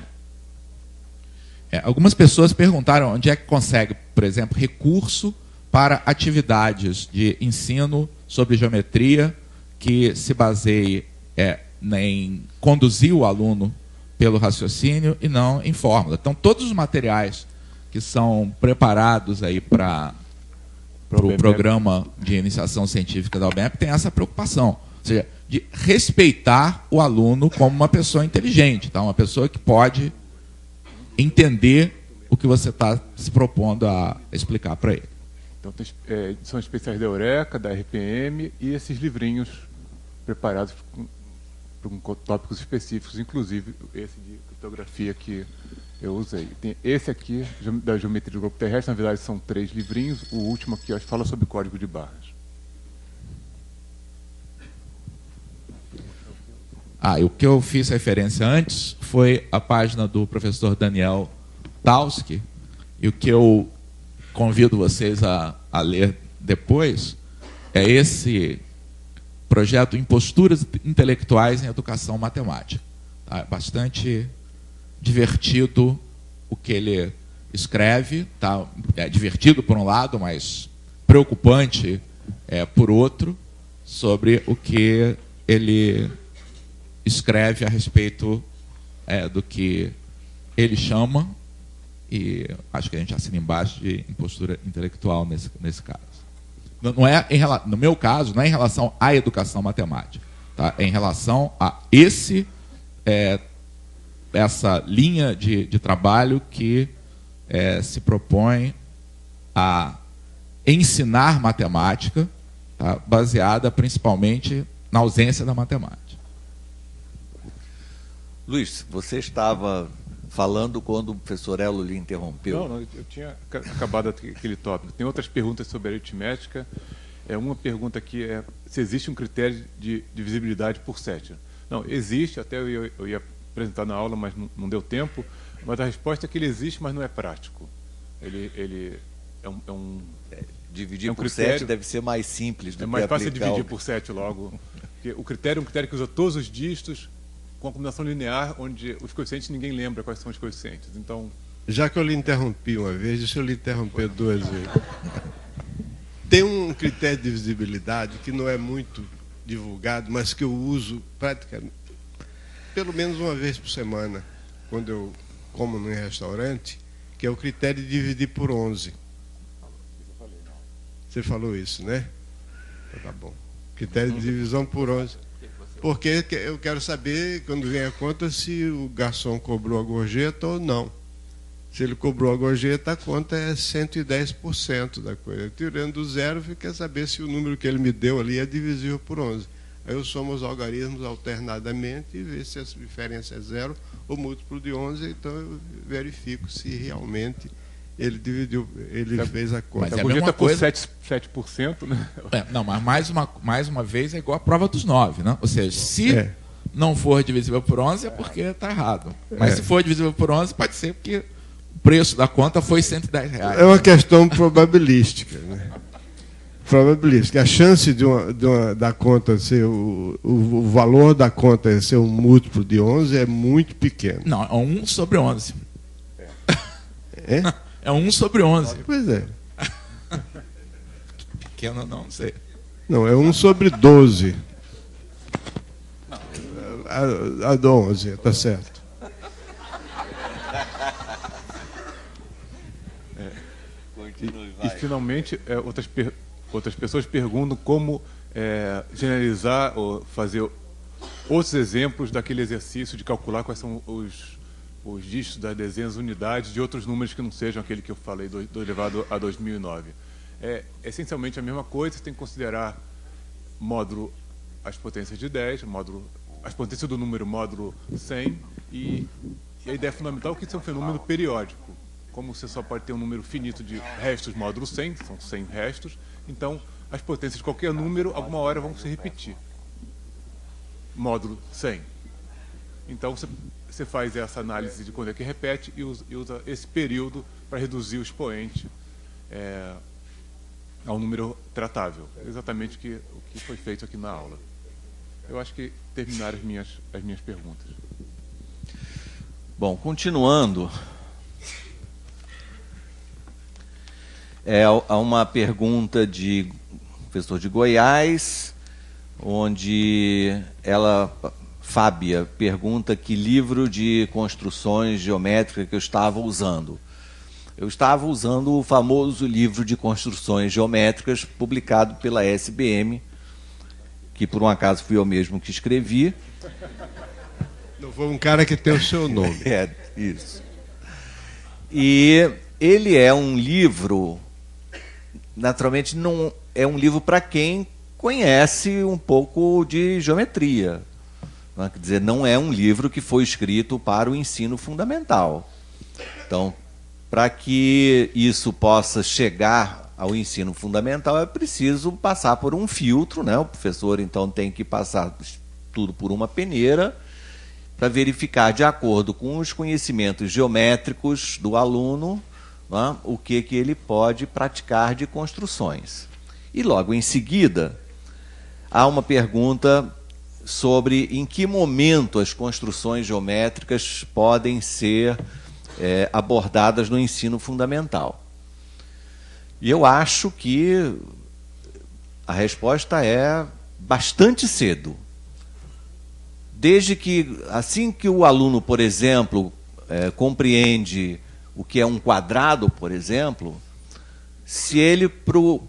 Algumas pessoas perguntaram onde é que consegue, por exemplo, recurso para atividades de ensino sobre geometria que se baseie nem conduzir o aluno pelo raciocínio e não em fórmula. Então, todos os materiais que são preparados aí para o programa de iniciação científica da UBEP têm essa preocupação, ou seja, de respeitar o aluno como uma pessoa inteligente, tá? Uma pessoa que pode entender o que você está se propondo a explicar para ele. Então, tem edições especiais da Eureka, da RPM e esses livrinhos preparados com tópicos específicos, inclusive esse de criptografia que eu usei. Tem esse aqui, da geometria do globo terrestre, na verdade são 3 livrinhos, o último aqui acho, fala sobre código de barras. E o que eu fiz referência antes foi a página do professor Daniel Tauski, e o que eu convido vocês a ler depois é esse projeto Imposturas Intelectuais em Educação Matemática. Tá? É bastante divertido o que ele escreve, tá? É divertido por um lado, mas preocupante por outro, sobre o que ele escreve a respeito do que ele chama, e acho que a gente assina embaixo, de impostura intelectual nesse caso. Não é no meu caso, não é em relação à educação matemática, tá? É em relação a essa linha de trabalho que se propõe a ensinar matemática, tá? Baseada principalmente na ausência da matemática. Luiz, você estava falando quando o professor Elo lhe interrompeu. Não, eu tinha acabado aquele tópico. Tem outras perguntas sobre aritmética. Uma pergunta aqui é se existe um critério de divisibilidade por 7. Não, existe, até eu ia apresentar na aula, mas não deu tempo. Mas a resposta é que ele existe, mas não é prático. Ele dividir por 7 deve ser mais simples do que mais fácil aplicar dividir por 7 logo. Porque o critério é um critério que usa todos os dígitos com a combinação linear, onde os coeficientes ninguém lembra quais são os coeficientes. Então, já que eu lhe interrompi uma vez, deixa eu lhe interromper 2 vezes. Tem um critério de divisibilidade que não é muito divulgado, mas que eu uso praticamente pelo menos uma vez por semana, quando eu como num restaurante, que é o critério de dividir por 11. Você falou isso, né? Tá bom. Critério de divisão por 11. Porque eu quero saber, quando vem a conta, se o garçom cobrou a gorjeta ou não. Se ele cobrou a gorjeta, a conta é 110% da coisa. Tirando do zero, fica saber se o número que ele me deu ali é divisível por 11. Aí eu somo os algarismos alternadamente e vejo se essa diferença é zero ou múltiplo de 11, então eu verifico se realmente ele dividiu, ele fez a conta. Mas a gorjeta por 7%, né? Não, mas mais uma vez é igual a prova dos 9, né? Ou seja, se não for divisível por 11 é porque está errado. Mas se for divisível por 11, pode ser porque o preço da conta foi R$110. É uma questão probabilística, né? Probabilística. A chance da conta ser o valor da conta ser um múltiplo de 11 é muito pequeno. Não, é 1 sobre 11. É? É 1 sobre 11. Pois é. Pequeno não sei. Não, é 1 sobre 12. A do 11, está certo. E finalmente, outras pessoas perguntam como generalizar ou fazer outros exemplos daquele exercício de calcular quais são os dígitos das dezenas, unidades de outros números que não sejam aquele que eu falei do elevado a 2009. É essencialmente a mesma coisa, você tem que considerar módulo as potências de 10, módulo as potências do número módulo 100, e a ideia fundamental é que isso é um fenômeno periódico. Como você só pode ter um número finito de restos módulo 100, são 100 restos, então as potências de qualquer número, alguma hora vão se repetir. Módulo 100. Então você faz essa análise de quando é que repete e usa esse período para reduzir o expoente ao número tratável. Exatamente o que foi feito aqui na aula. Eu acho que terminaram as minhas perguntas. Bom, continuando, há uma pergunta de professor de Goiás, onde ela Fábia pergunta que livro de construções geométricas que eu estava usando. Eu estava usando o famoso livro de construções geométricas publicado pela SBM, que por um acaso fui eu mesmo que escrevi. Não foi um cara que tem o seu nome. É, isso. E ele é um livro, naturalmente não é um livro para quem conhece um pouco de geometria. Quer dizer, não é um livro que foi escrito para o ensino fundamental. Então, para que isso possa chegar ao ensino fundamental, é preciso passar por um filtro, né? O professor, então, tem que passar tudo por uma peneira para verificar, de acordo com os conhecimentos geométricos do aluno, né, o que ele pode praticar de construções. E, logo em seguida, há uma pergunta sobre em que momento as construções geométricas podem ser abordadas no ensino fundamental. E eu acho que a resposta é bastante cedo. Desde que, assim que o aluno, por exemplo, compreende o que é um quadrado, por exemplo, se ele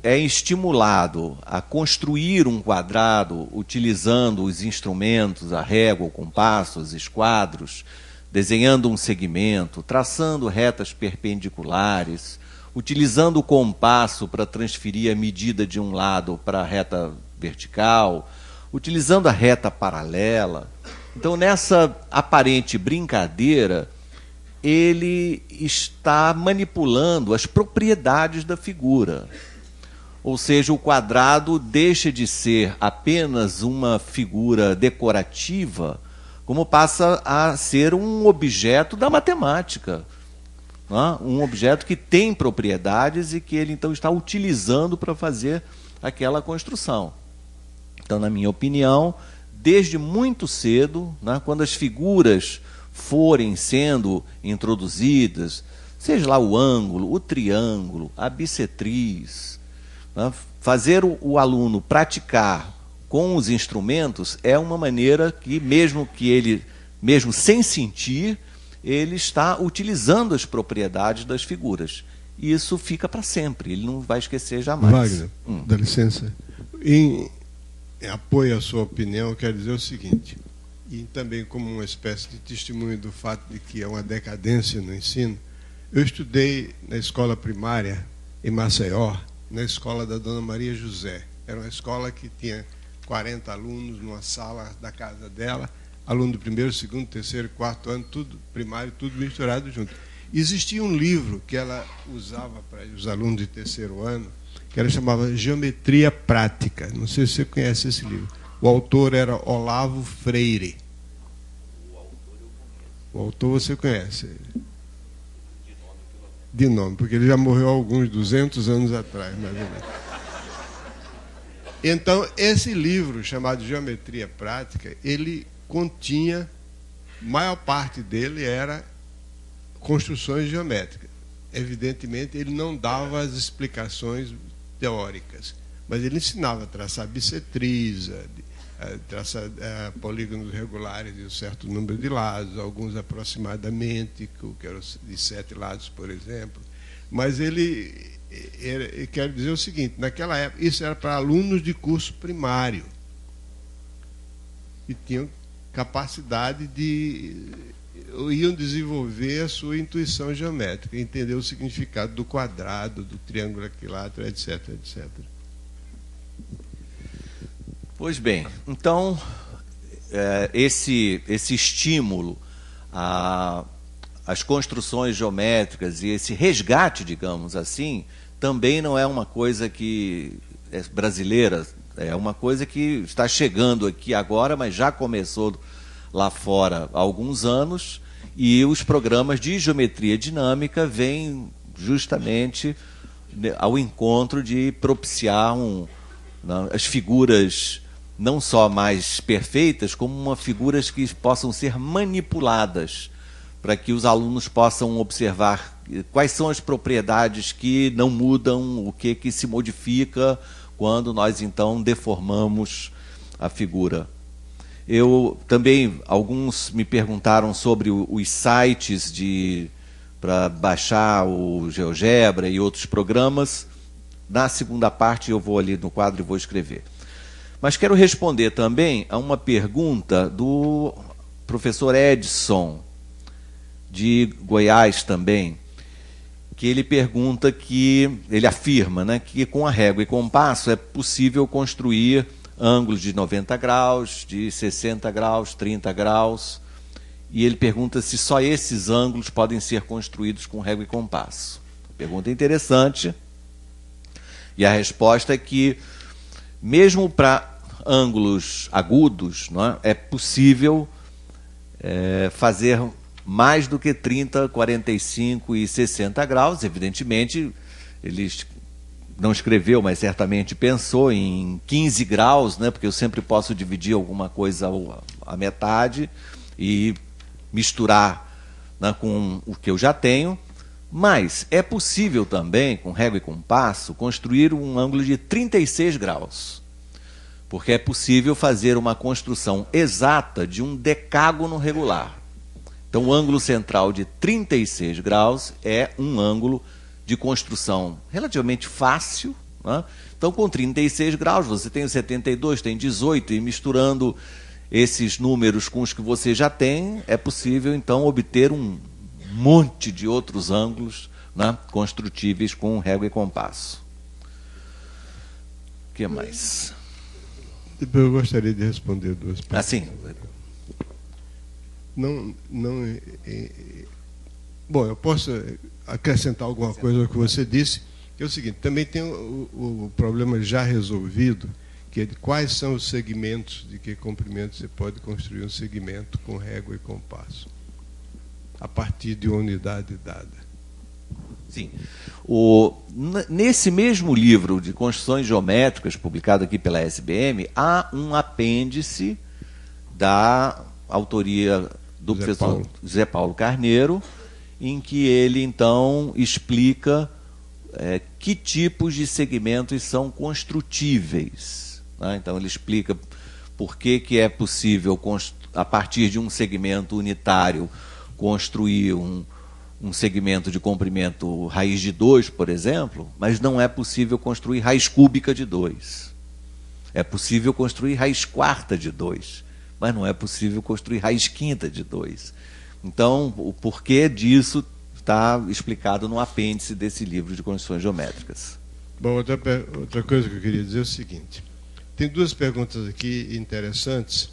é estimulado a construir um quadrado utilizando os instrumentos, a régua, o compasso, os esquadros, desenhando um segmento, traçando retas perpendiculares, utilizando o compasso para transferir a medida de um lado para a reta vertical, utilizando a reta paralela. Então, nessa aparente brincadeira, ele está manipulando as propriedades da figura. Ou seja, o quadrado deixa de ser apenas uma figura decorativa, como passa a ser um objeto da matemática. Não é? Um objeto que tem propriedades e que ele, então, está utilizando para fazer aquela construção. Então, na minha opinião, desde muito cedo, né, quando as figuras forem sendo introduzidas, seja lá o ângulo, o triângulo, a bissetriz, né, fazer o aluno praticar com os instrumentos é uma maneira que ele, mesmo sem sentir, ele está utilizando as propriedades das figuras. E isso fica para sempre, ele não vai esquecer jamais. Wagner, dá licença. Em apoio à sua opinião, eu quero dizer o seguinte, e também como uma espécie de testemunho do fato de que é uma decadência no ensino, eu estudei na escola primária em Maceió, na escola da Dona Maria José. Era uma escola que tinha 40 alunos numa sala da casa dela, aluno do primeiro, segundo, terceiro, quarto ano, tudo primário, tudo misturado junto. Existia um livro que ela usava para os alunos de terceiro ano, que ela chamava Geometria Prática. Não sei se você conhece esse livro. O autor era Olavo Freire. O autor você conhece. De nome, porque ele já morreu há alguns 200 anos atrás, mais ou menos. Então, esse livro, chamado Geometria Prática, ele continha, maior parte dele era construções geométricas. Evidentemente, ele não dava as explicações teóricas, mas ele ensinava a traçar bissetriz, a traçar polígonos regulares de um certo número de lados, alguns aproximadamente, que eram de 7 lados, por exemplo. Mas ele quer dizer o seguinte, naquela época, isso era para alunos de curso primário, que tinham capacidade iam desenvolver a sua intuição geométrica, entender o significado do quadrado, do triângulo equilátero, etc, etc. Pois bem, então, esse estímulo às construções geométricas e esse resgate, digamos assim, também não é uma coisa que é brasileira, é uma coisa que está chegando aqui agora, mas já começou lá fora há alguns anos, e os programas de geometria dinâmica vêm justamente ao encontro de propiciar as figuras não só mais perfeitas, como figuras que possam ser manipuladas, para que os alunos possam observar quais são as propriedades que não mudam, o que se modifica quando nós, então, deformamos a figura. Eu também, alguns me perguntaram sobre os sites para baixar o GeoGebra e outros programas. Na segunda parte eu vou ali no quadro e vou escrever. Mas quero responder também a uma pergunta do professor Edson, de Goiás também, que ele pergunta ele afirma, né, que com a régua e compasso é possível construir ângulos de 90 graus, de 60 graus, 30 graus, e ele pergunta se só esses ângulos podem ser construídos com régua e compasso. Pergunta interessante, e a resposta é que, mesmo para ângulos agudos, não é possível fazer mais do que 30, 45 e 60 graus. Evidentemente, ele não escreveu, mas certamente pensou em 15 graus, né, porque eu sempre posso dividir alguma coisa à metade e misturar, né, com o que eu já tenho. Mas é possível também, com régua e compasso, construir um ângulo de 36 graus. Porque é possível fazer uma construção exata de um decágono regular. Então, o ângulo central de 36 graus é um ângulo de construção relativamente fácil, né? Então, com 36 graus, você tem o 72, tem 18, e misturando esses números com os que você já tem, é possível, então, obter um monte de outros ângulos, né, construtíveis com régua e compasso. O que mais? Eu gostaria de responder duas perguntas. Assim. Bom, eu posso acrescentar alguma coisa ao que você disse, que é o seguinte: também tem o problema já resolvido, que é de quais são os segmentos, de que comprimento você pode construir um segmento com régua e compasso, a partir de uma unidade dada. Sim. Nesse mesmo livro de construções geométricas, publicado aqui pela SBM, há um apêndice da autoria do professor José Paulo Carneiro, em que ele, então, explica que tipos de segmentos são construtíveis, né? Então, ele explica por que é possível, a partir de um segmento unitário, construir um segmento de comprimento raiz de 2, por exemplo, mas não é possível construir raiz cúbica de 2. É possível construir raiz quarta de 2, mas não é possível construir raiz quinta de 2. Então, o porquê disso está explicado no apêndice desse livro de construções geométricas. Bom, outra coisa que eu queria dizer é o seguinte: tem duas perguntas aqui interessantes,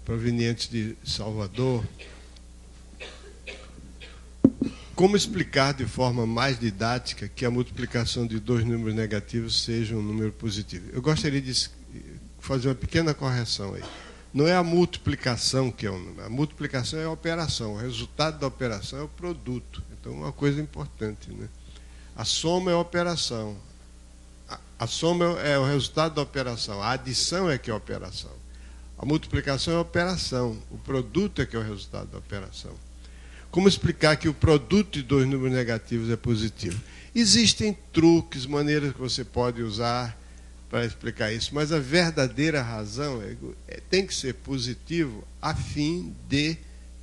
provenientes de Salvador. Como explicar de forma mais didática que a multiplicação de dois números negativos seja um número positivo? Eu gostaria de fazer uma pequena correção aí. Não é a multiplicação que é um número. A multiplicação é a operação. O resultado da operação é o produto. Então, uma coisa importante, né? A soma é a operação. A soma é o resultado da operação. A adição é que é a operação. A multiplicação é a operação. O produto é que é o resultado da operação. Como explicar que o produto de dois números negativos é positivo? Existem truques, maneiras que você pode usar para explicar isso, mas a verdadeira razão tem que ser positivo a fim de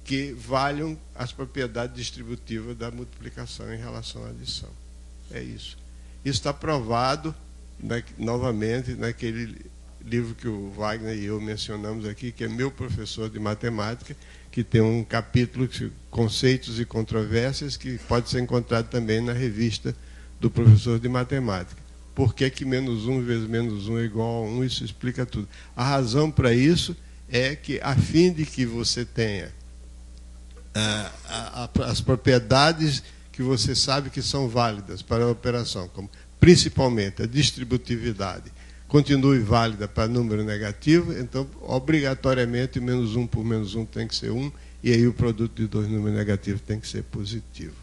que valham as propriedades distributivas da multiplicação em relação à adição. É isso. Isso está provado, novamente, naquele livro que o Wagner e eu mencionamos aqui, que é Meu Professor de Matemática, que tem um capítulo, Conceitos e Controvérsias, que pode ser encontrado também na revista do Professor de Matemática. Por que menos 1 vezes menos 1 é igual a 1? Isso explica tudo. A razão para isso é que, a fim de que você tenha as propriedades que você sabe que são válidas para a operação, como principalmente a distributividade, continue válida para número negativo, então, obrigatoriamente, menos 1 por menos 1 tem que ser 1, e aí o produto de dois números negativos tem que ser positivo.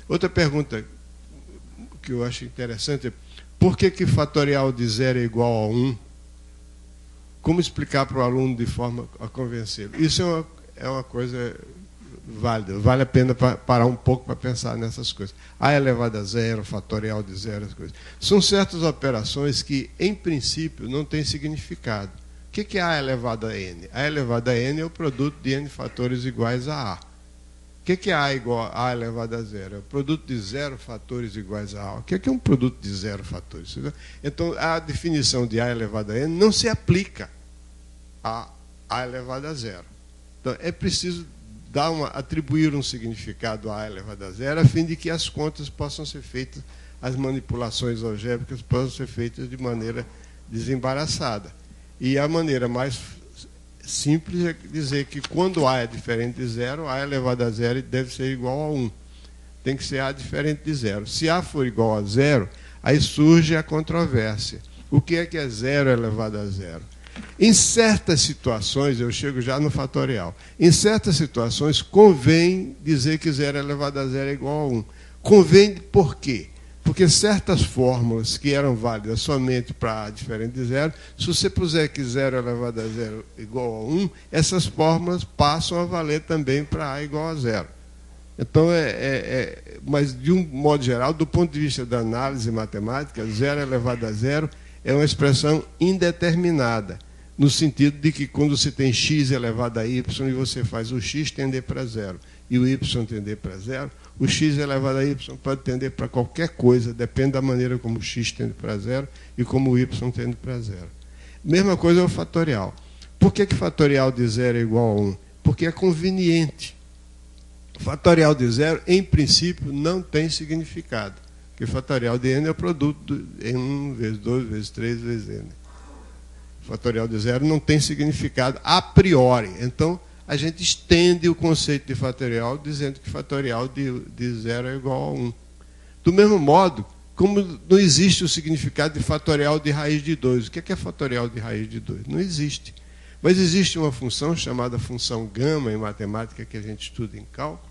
Outra pergunta que eu acho interessante é: por que fatorial de 0 é igual a 1? Como explicar para o aluno de forma a convencê-lo? Isso é uma coisa válida. Vale a pena parar um pouco para pensar nessas coisas. A elevado a 0, fatorial de 0, as coisas. São certas operações que, em princípio, não têm significado, que é A elevado a N? A elevado a N é o produto de N fatores iguais a A. O que é A igual a elevado a zero? É o produto de 0 fatores iguais a A. O que é um produto de 0 fatores? Então, a definição de A elevado a N não se aplica a A elevado a zero. Então, é preciso atribuir um significado a A elevado a zero, a fim de que as contas possam ser feitas, as manipulações algébricas possam ser feitas de maneira desembaraçada. E a maneira mais simples é dizer que quando A é diferente de zero, A elevado a zero deve ser igual a 1. Tem que ser A diferente de zero. Se A for igual a zero, aí surge a controvérsia. O que é zero elevado a zero? Em certas situações, eu chego já no fatorial, em certas situações convém dizer que zero elevado a zero é igual a 1. Convém por quê? Porque certas fórmulas que eram válidas somente para A diferente de zero, se você puser que zero elevado a zero é igual a 1, essas fórmulas passam a valer também para A igual a zero. Então, mas de um modo geral, do ponto de vista da análise matemática, zero elevado a zero é uma expressão indeterminada, no sentido de que quando você tem x elevado a y e você faz o x tender para zero e o y tender para zero, o x elevado a y pode tender para qualquer coisa, depende da maneira como o x tende para zero e como o y tende para zero. Mesma coisa é o fatorial. Por que fatorial de zero é igual a 1? Porque é conveniente. O fatorial de zero, em princípio, não tem significado, porque o fatorial de n é o produto em 1 vezes 2 vezes 3 vezes n. O fatorial de zero não tem significado a priori. Então, a gente estende o conceito de fatorial dizendo que fatorial de zero é igual a 1. Do mesmo modo, como não existe o significado de fatorial de raiz de 2. O que é fatorial de raiz de 2? Não existe. Mas existe uma função chamada função gama em matemática, que a gente estuda em cálculo,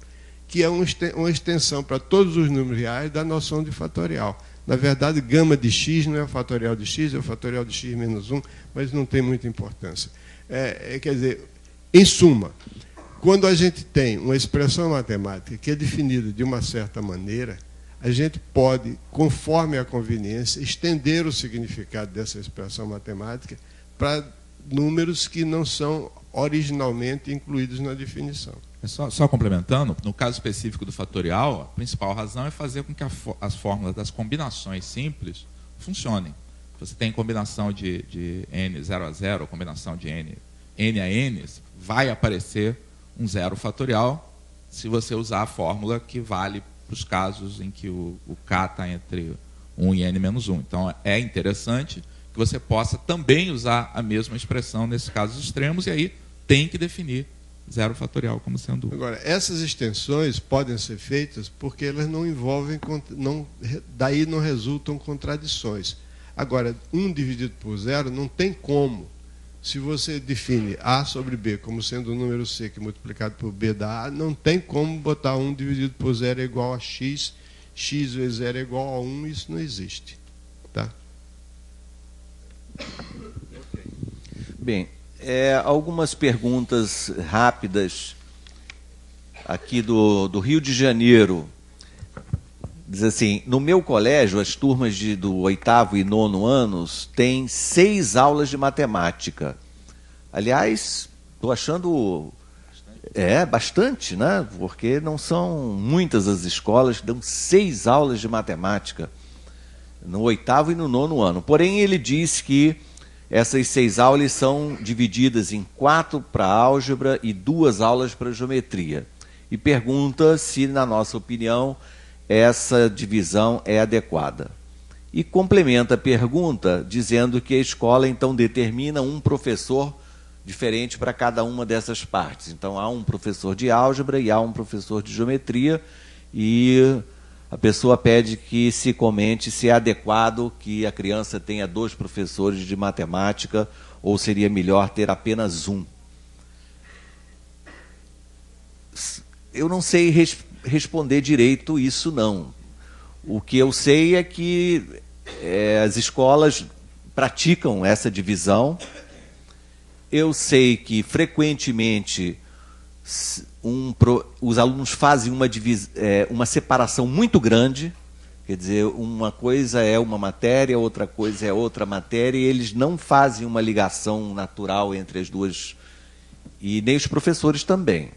que é uma extensão para todos os números reais da noção de fatorial. Na verdade, gama de x não é o fatorial de x, é o fatorial de x menos 1, mas não tem muita importância. Quer dizer, em suma, quando a gente tem uma expressão matemática que é definida de uma certa maneira, a gente pode, conforme a conveniência, estender o significado dessa expressão matemática para números que não são originalmente incluídos na definição. Só complementando, no caso específico do fatorial, a principal razão é fazer com que as fórmulas das combinações simples funcionem. Você tem combinação de n 0 a 0, combinação de n a n, vai aparecer um zero fatorial se você usar a fórmula que vale para os casos em que o k está entre 1 e n menos 1. Então, é interessante que você possa também usar a mesma expressão nesses casos extremos, e aí tem que definir zero fatorial como sendo... Agora, essas extensões podem ser feitas porque elas não envolvem, daí não resultam contradições. Agora, 1 dividido por zero não tem como. Se você define A sobre B como sendo o número C que multiplicado por B dá A, não tem como botar 1 dividido por zero é igual a x, x vezes zero é igual a 1, isso não existe. Tá? Bem, algumas perguntas rápidas aqui do Rio de Janeiro. Diz assim: no meu colégio, as turmas do 8º e 9º anos têm 6 aulas de matemática. Aliás, estou achando bastante, né? Porque não são muitas as escolas que dão 6 aulas de matemática no 8º e no 9º ano. Porém, ele diz que essas 6 aulas são divididas em 4 para álgebra e 2 aulas para geometria. E pergunta se, na nossa opinião, essa divisão é adequada. E complementa a pergunta dizendo que a escola, então, determina um professor diferente para cada uma dessas partes. Então, há um professor de álgebra e há um professor de geometria, e a pessoa pede que se comente se é adequado que a criança tenha 2 professores de matemática ou seria melhor ter apenas um. Eu não sei responder direito isso, não. O que eu sei é que as escolas praticam essa divisão. Eu sei que, frequentemente, os alunos fazem uma separação muito grande Quer dizer, uma coisa é uma matéria, outra coisa é outra matéria, e eles não fazem uma ligação natural entre as duas, e nem os professores também.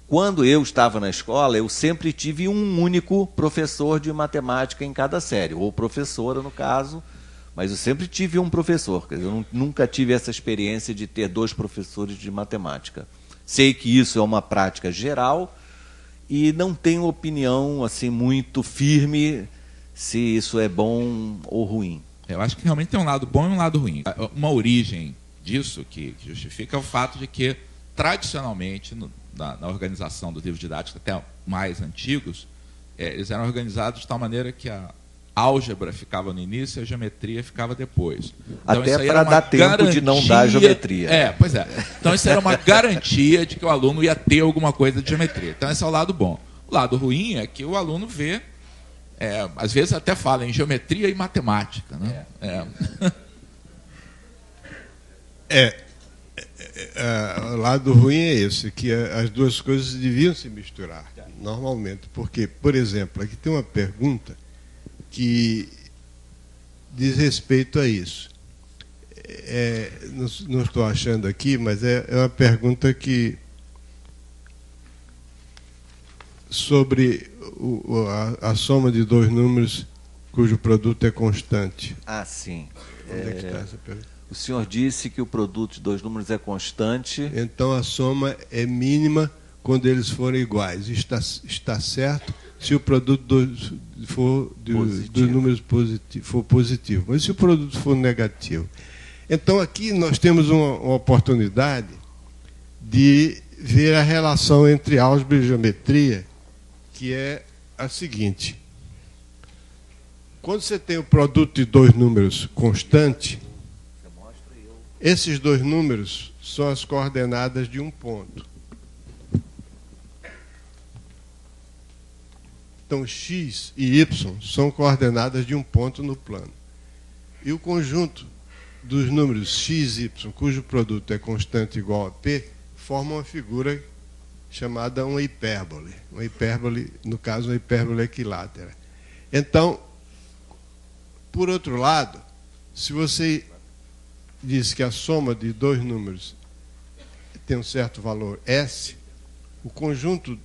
Quando eu estava na escola, eu sempre tive um único professor de matemática em cada série, ou professora, no caso, mas eu sempre tive um professor. Quer dizer, eu nunca tive essa experiência de ter 2 professores de matemática. Sei que isso é uma prática geral e não tenho opinião assim muito firme se isso é bom ou ruim. Eu acho que realmente tem um lado bom e um lado ruim. Uma origem disso que justifica é o fato de que, tradicionalmente, na organização dos livros didáticos, até mais antigos, eles eram organizados de tal maneira que a álgebra ficava no início e a geometria ficava depois. Então, até para dar tempo de não dar geometria. Pois é. Então, isso era uma garantia de que o aluno ia ter alguma coisa de geometria. Então, esse é o lado bom. O lado ruim é que o aluno vê, às vezes até fala em geometria e matemática. Né? O lado ruim é esse, que as duas coisas deviam se misturar, normalmente. Porque, por exemplo, aqui tem uma pergunta que diz respeito a isso. Não estou achando aqui, mas é uma pergunta que sobre a soma de 2 números cujo produto é constante. Ah, sim. Onde é que está essa pergunta? O senhor disse que o produto de 2 números é constante. Então a soma é mínima quando eles forem iguais. Está certo se o produto dos números for positivo. Mas se o produto for negativo? Então aqui nós temos uma oportunidade de ver a relação entre álgebra e geometria, que é a seguinte. Quando você tem o produto de 2 números constante, esses 2 números são as coordenadas de um ponto. Então, x e y são coordenadas de um ponto no plano. E o conjunto dos números x e y, cujo produto é constante igual a p, forma uma figura chamada uma hipérbole. Uma hipérbole, no caso, uma hipérbole equilátera. Então, por outro lado, se você diz que a soma de 2 números tem um certo valor S, o conjunto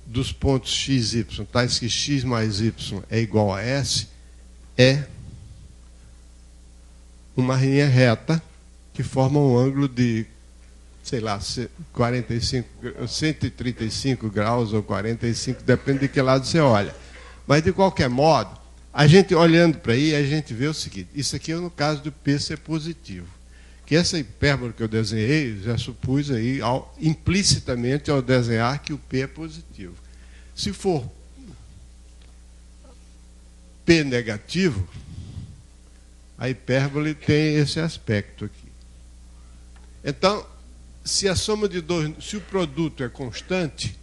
dos pontos x e y, tais que x mais y é igual a S, é uma linha reta que forma um ângulo de, sei lá, 135 graus ou 45, depende de que lado você olha. Mas, de qualquer modo, a gente olhando para aí, a gente vê o seguinte, isso aqui é no caso do P ser positivo. Que essa hipérbole que eu desenhei, já supus aí, implicitamente ao desenhar que o P é positivo. Se for P negativo, a hipérbole tem esse aspecto aqui. Então, se a soma de 2, se o produto é constante,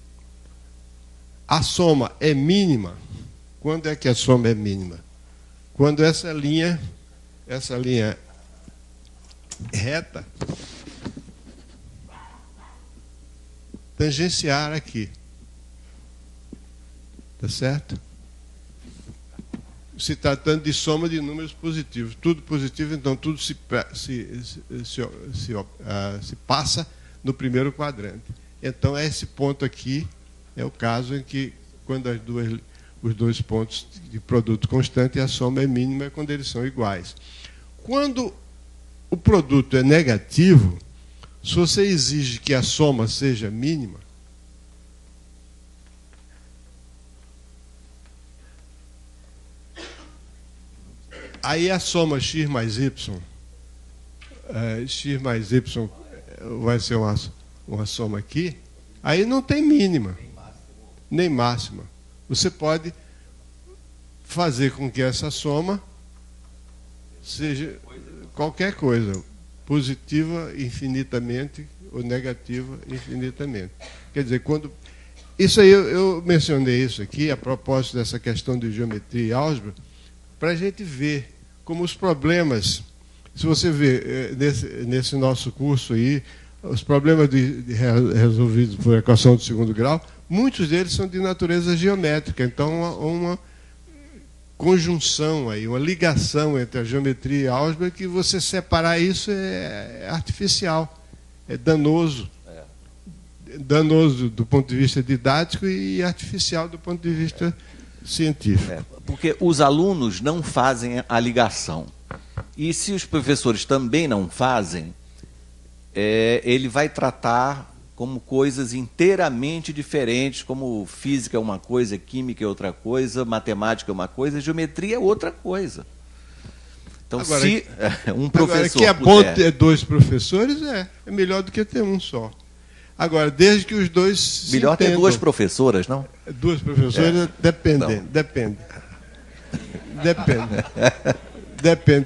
a soma é mínima. Quando é que a soma é mínima? Quando essa linha reta tangenciar aqui. Tá certo? Se tratando de soma de números positivos. Tudo positivo, então tudo se passa no primeiro quadrante. Então, esse ponto aqui é o caso em que, quando os 2 pontos de produto constante, a soma é mínima, é quando eles são iguais. Quando o produto é negativo, se você exige que a soma seja mínima, aí a soma x mais y vai ser uma soma aqui, aí não tem mínima, nem máxima. Você pode fazer com que essa soma seja qualquer coisa, positiva infinitamente ou negativa infinitamente. Quer dizer, isso aí eu mencionei isso aqui a propósito dessa questão de geometria e álgebra, para a gente ver como os problemas, se você vê nesse nosso curso aí, os problemas resolvidos por equação de segundo grau, muitos deles são de natureza geométrica. Então, conjunção aí, uma ligação entre a geometria e a álgebra, que você separar isso é artificial, é danoso. Danoso do ponto de vista didático e artificial do ponto de vista científico. Porque os alunos não fazem a ligação. E se os professores também não fazem, ele vai tratar como coisas inteiramente diferentes, como física é uma coisa, química é outra coisa, matemática é uma coisa, geometria é outra coisa. Então, agora, se um professor agora, que é bom ter 2 professores, é melhor do que ter um só. Agora, desde que os dois melhor ter 2 professoras, não? 2 professoras, depende. Depende.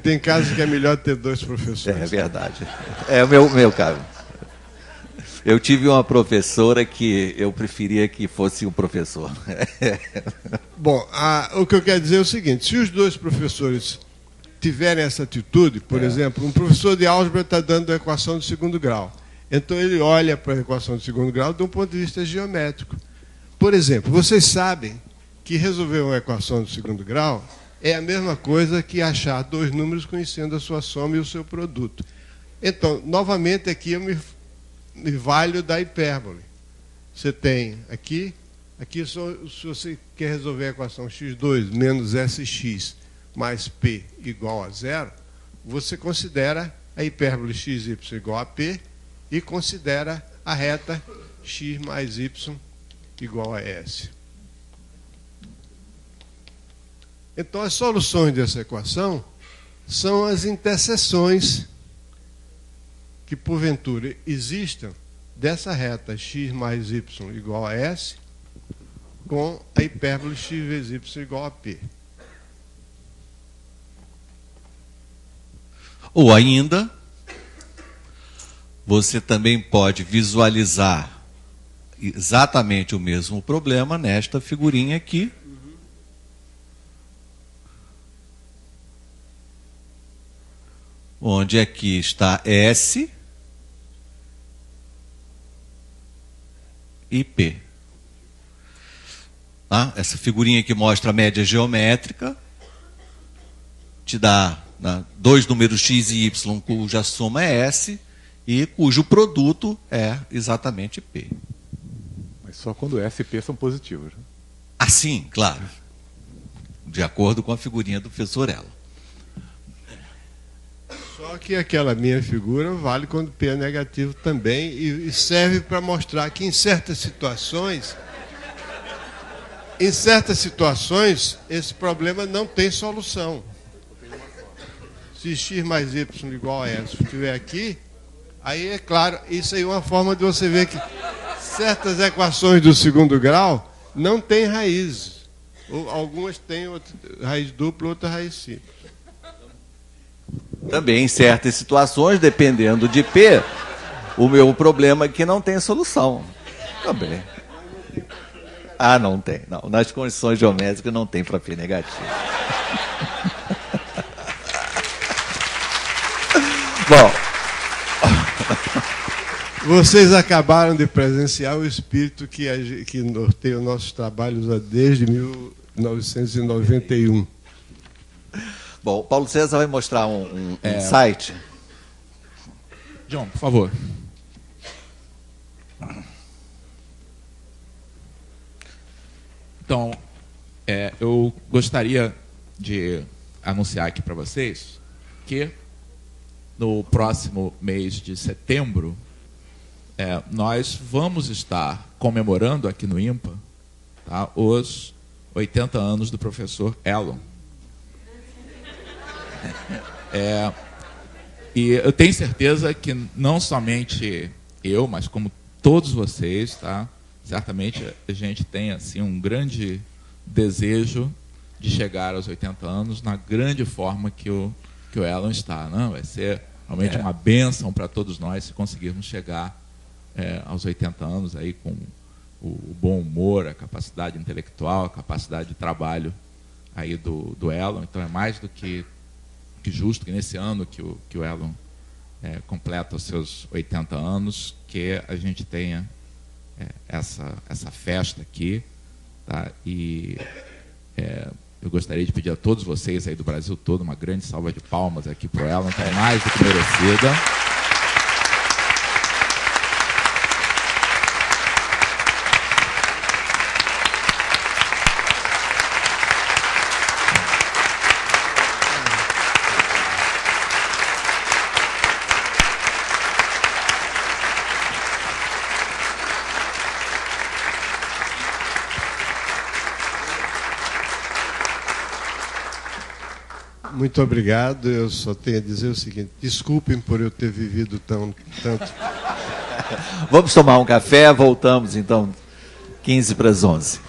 Tem casos que é melhor ter 2 professores. É verdade. É o meu caso. Eu tive uma professora que eu preferia que fosse um professor. Bom, o que eu quero dizer é o seguinte: se os 2 professores tiverem essa atitude, por exemplo, um professor de álgebra está dando a equação de 2º grau. Então ele olha para a equação de 2º grau de um ponto de vista geométrico. Por exemplo, vocês sabem que resolver uma equação de 2º grau é a mesma coisa que achar 2 números conhecendo a sua soma e o seu produto. Então, novamente, aqui eu me valho da hipérbole. Você tem aqui se você quer resolver a equação x2 menos sx mais p igual a 0, você considera a hipérbole xy igual a p e considera a reta x mais y igual a s. Então, as soluções dessa equação são as interseções que, porventura, existam dessa reta x mais y igual a s com a hipérbole x vezes y igual a p. Ou ainda, você também pode visualizar exatamente o mesmo problema nesta figurinha aqui. Onde aqui está S e P. Essa figurinha que mostra a média geométrica te dá 2 números x e y cuja soma é S e cujo produto é exatamente P. Mas só quando S e P são positivos. Né? Assim, claro. De acordo com a figurinha do professor Elo. Só que aquela minha figura vale quando P é negativo também e serve para mostrar que em certas situações, esse problema não tem solução. Se x mais y igual a s estiver aqui, aí é claro, isso aí é uma forma de você ver que certas equações do 2º grau não têm raízes. Algumas têm raiz dupla, outra raiz simples. Também em certas situações, dependendo de P, o meu problema é que não tem solução. Também. Não tem. Não. Nas condições geométricas não tem para P negativo. Bom. Vocês acabaram de presenciar o espírito que norteia os nossos trabalhos desde 1991. Bom, o Paulo César vai mostrar um site. John, por favor. Então, eu gostaria de anunciar aqui para vocês que no próximo mês de setembro nós vamos estar comemorando aqui no IMPA, tá, os 80 anos do professor Elon. E eu tenho certeza que não somente eu, mas como todos vocês, tá? Certamente a gente tem assim um grande desejo de chegar aos 80 anos na grande forma que o Elon está. Não? Vai ser realmente uma bênção para todos nós se conseguirmos chegar aos 80 anos aí com o bom humor, a capacidade intelectual, a capacidade de trabalho aí do Elon. Então é mais do que justo que nesse ano que o Elon completa os seus 80 anos, que a gente tenha essa festa aqui, tá? E Eu gostaria de pedir a todos vocês aí do Brasil todo uma grande salva de palmas aqui para ela, não tem mais do que merecida. Muito obrigado. Eu só tenho a dizer o seguinte: desculpem por eu ter vivido tanto. Vamos tomar um café, voltamos então 15 para as 11.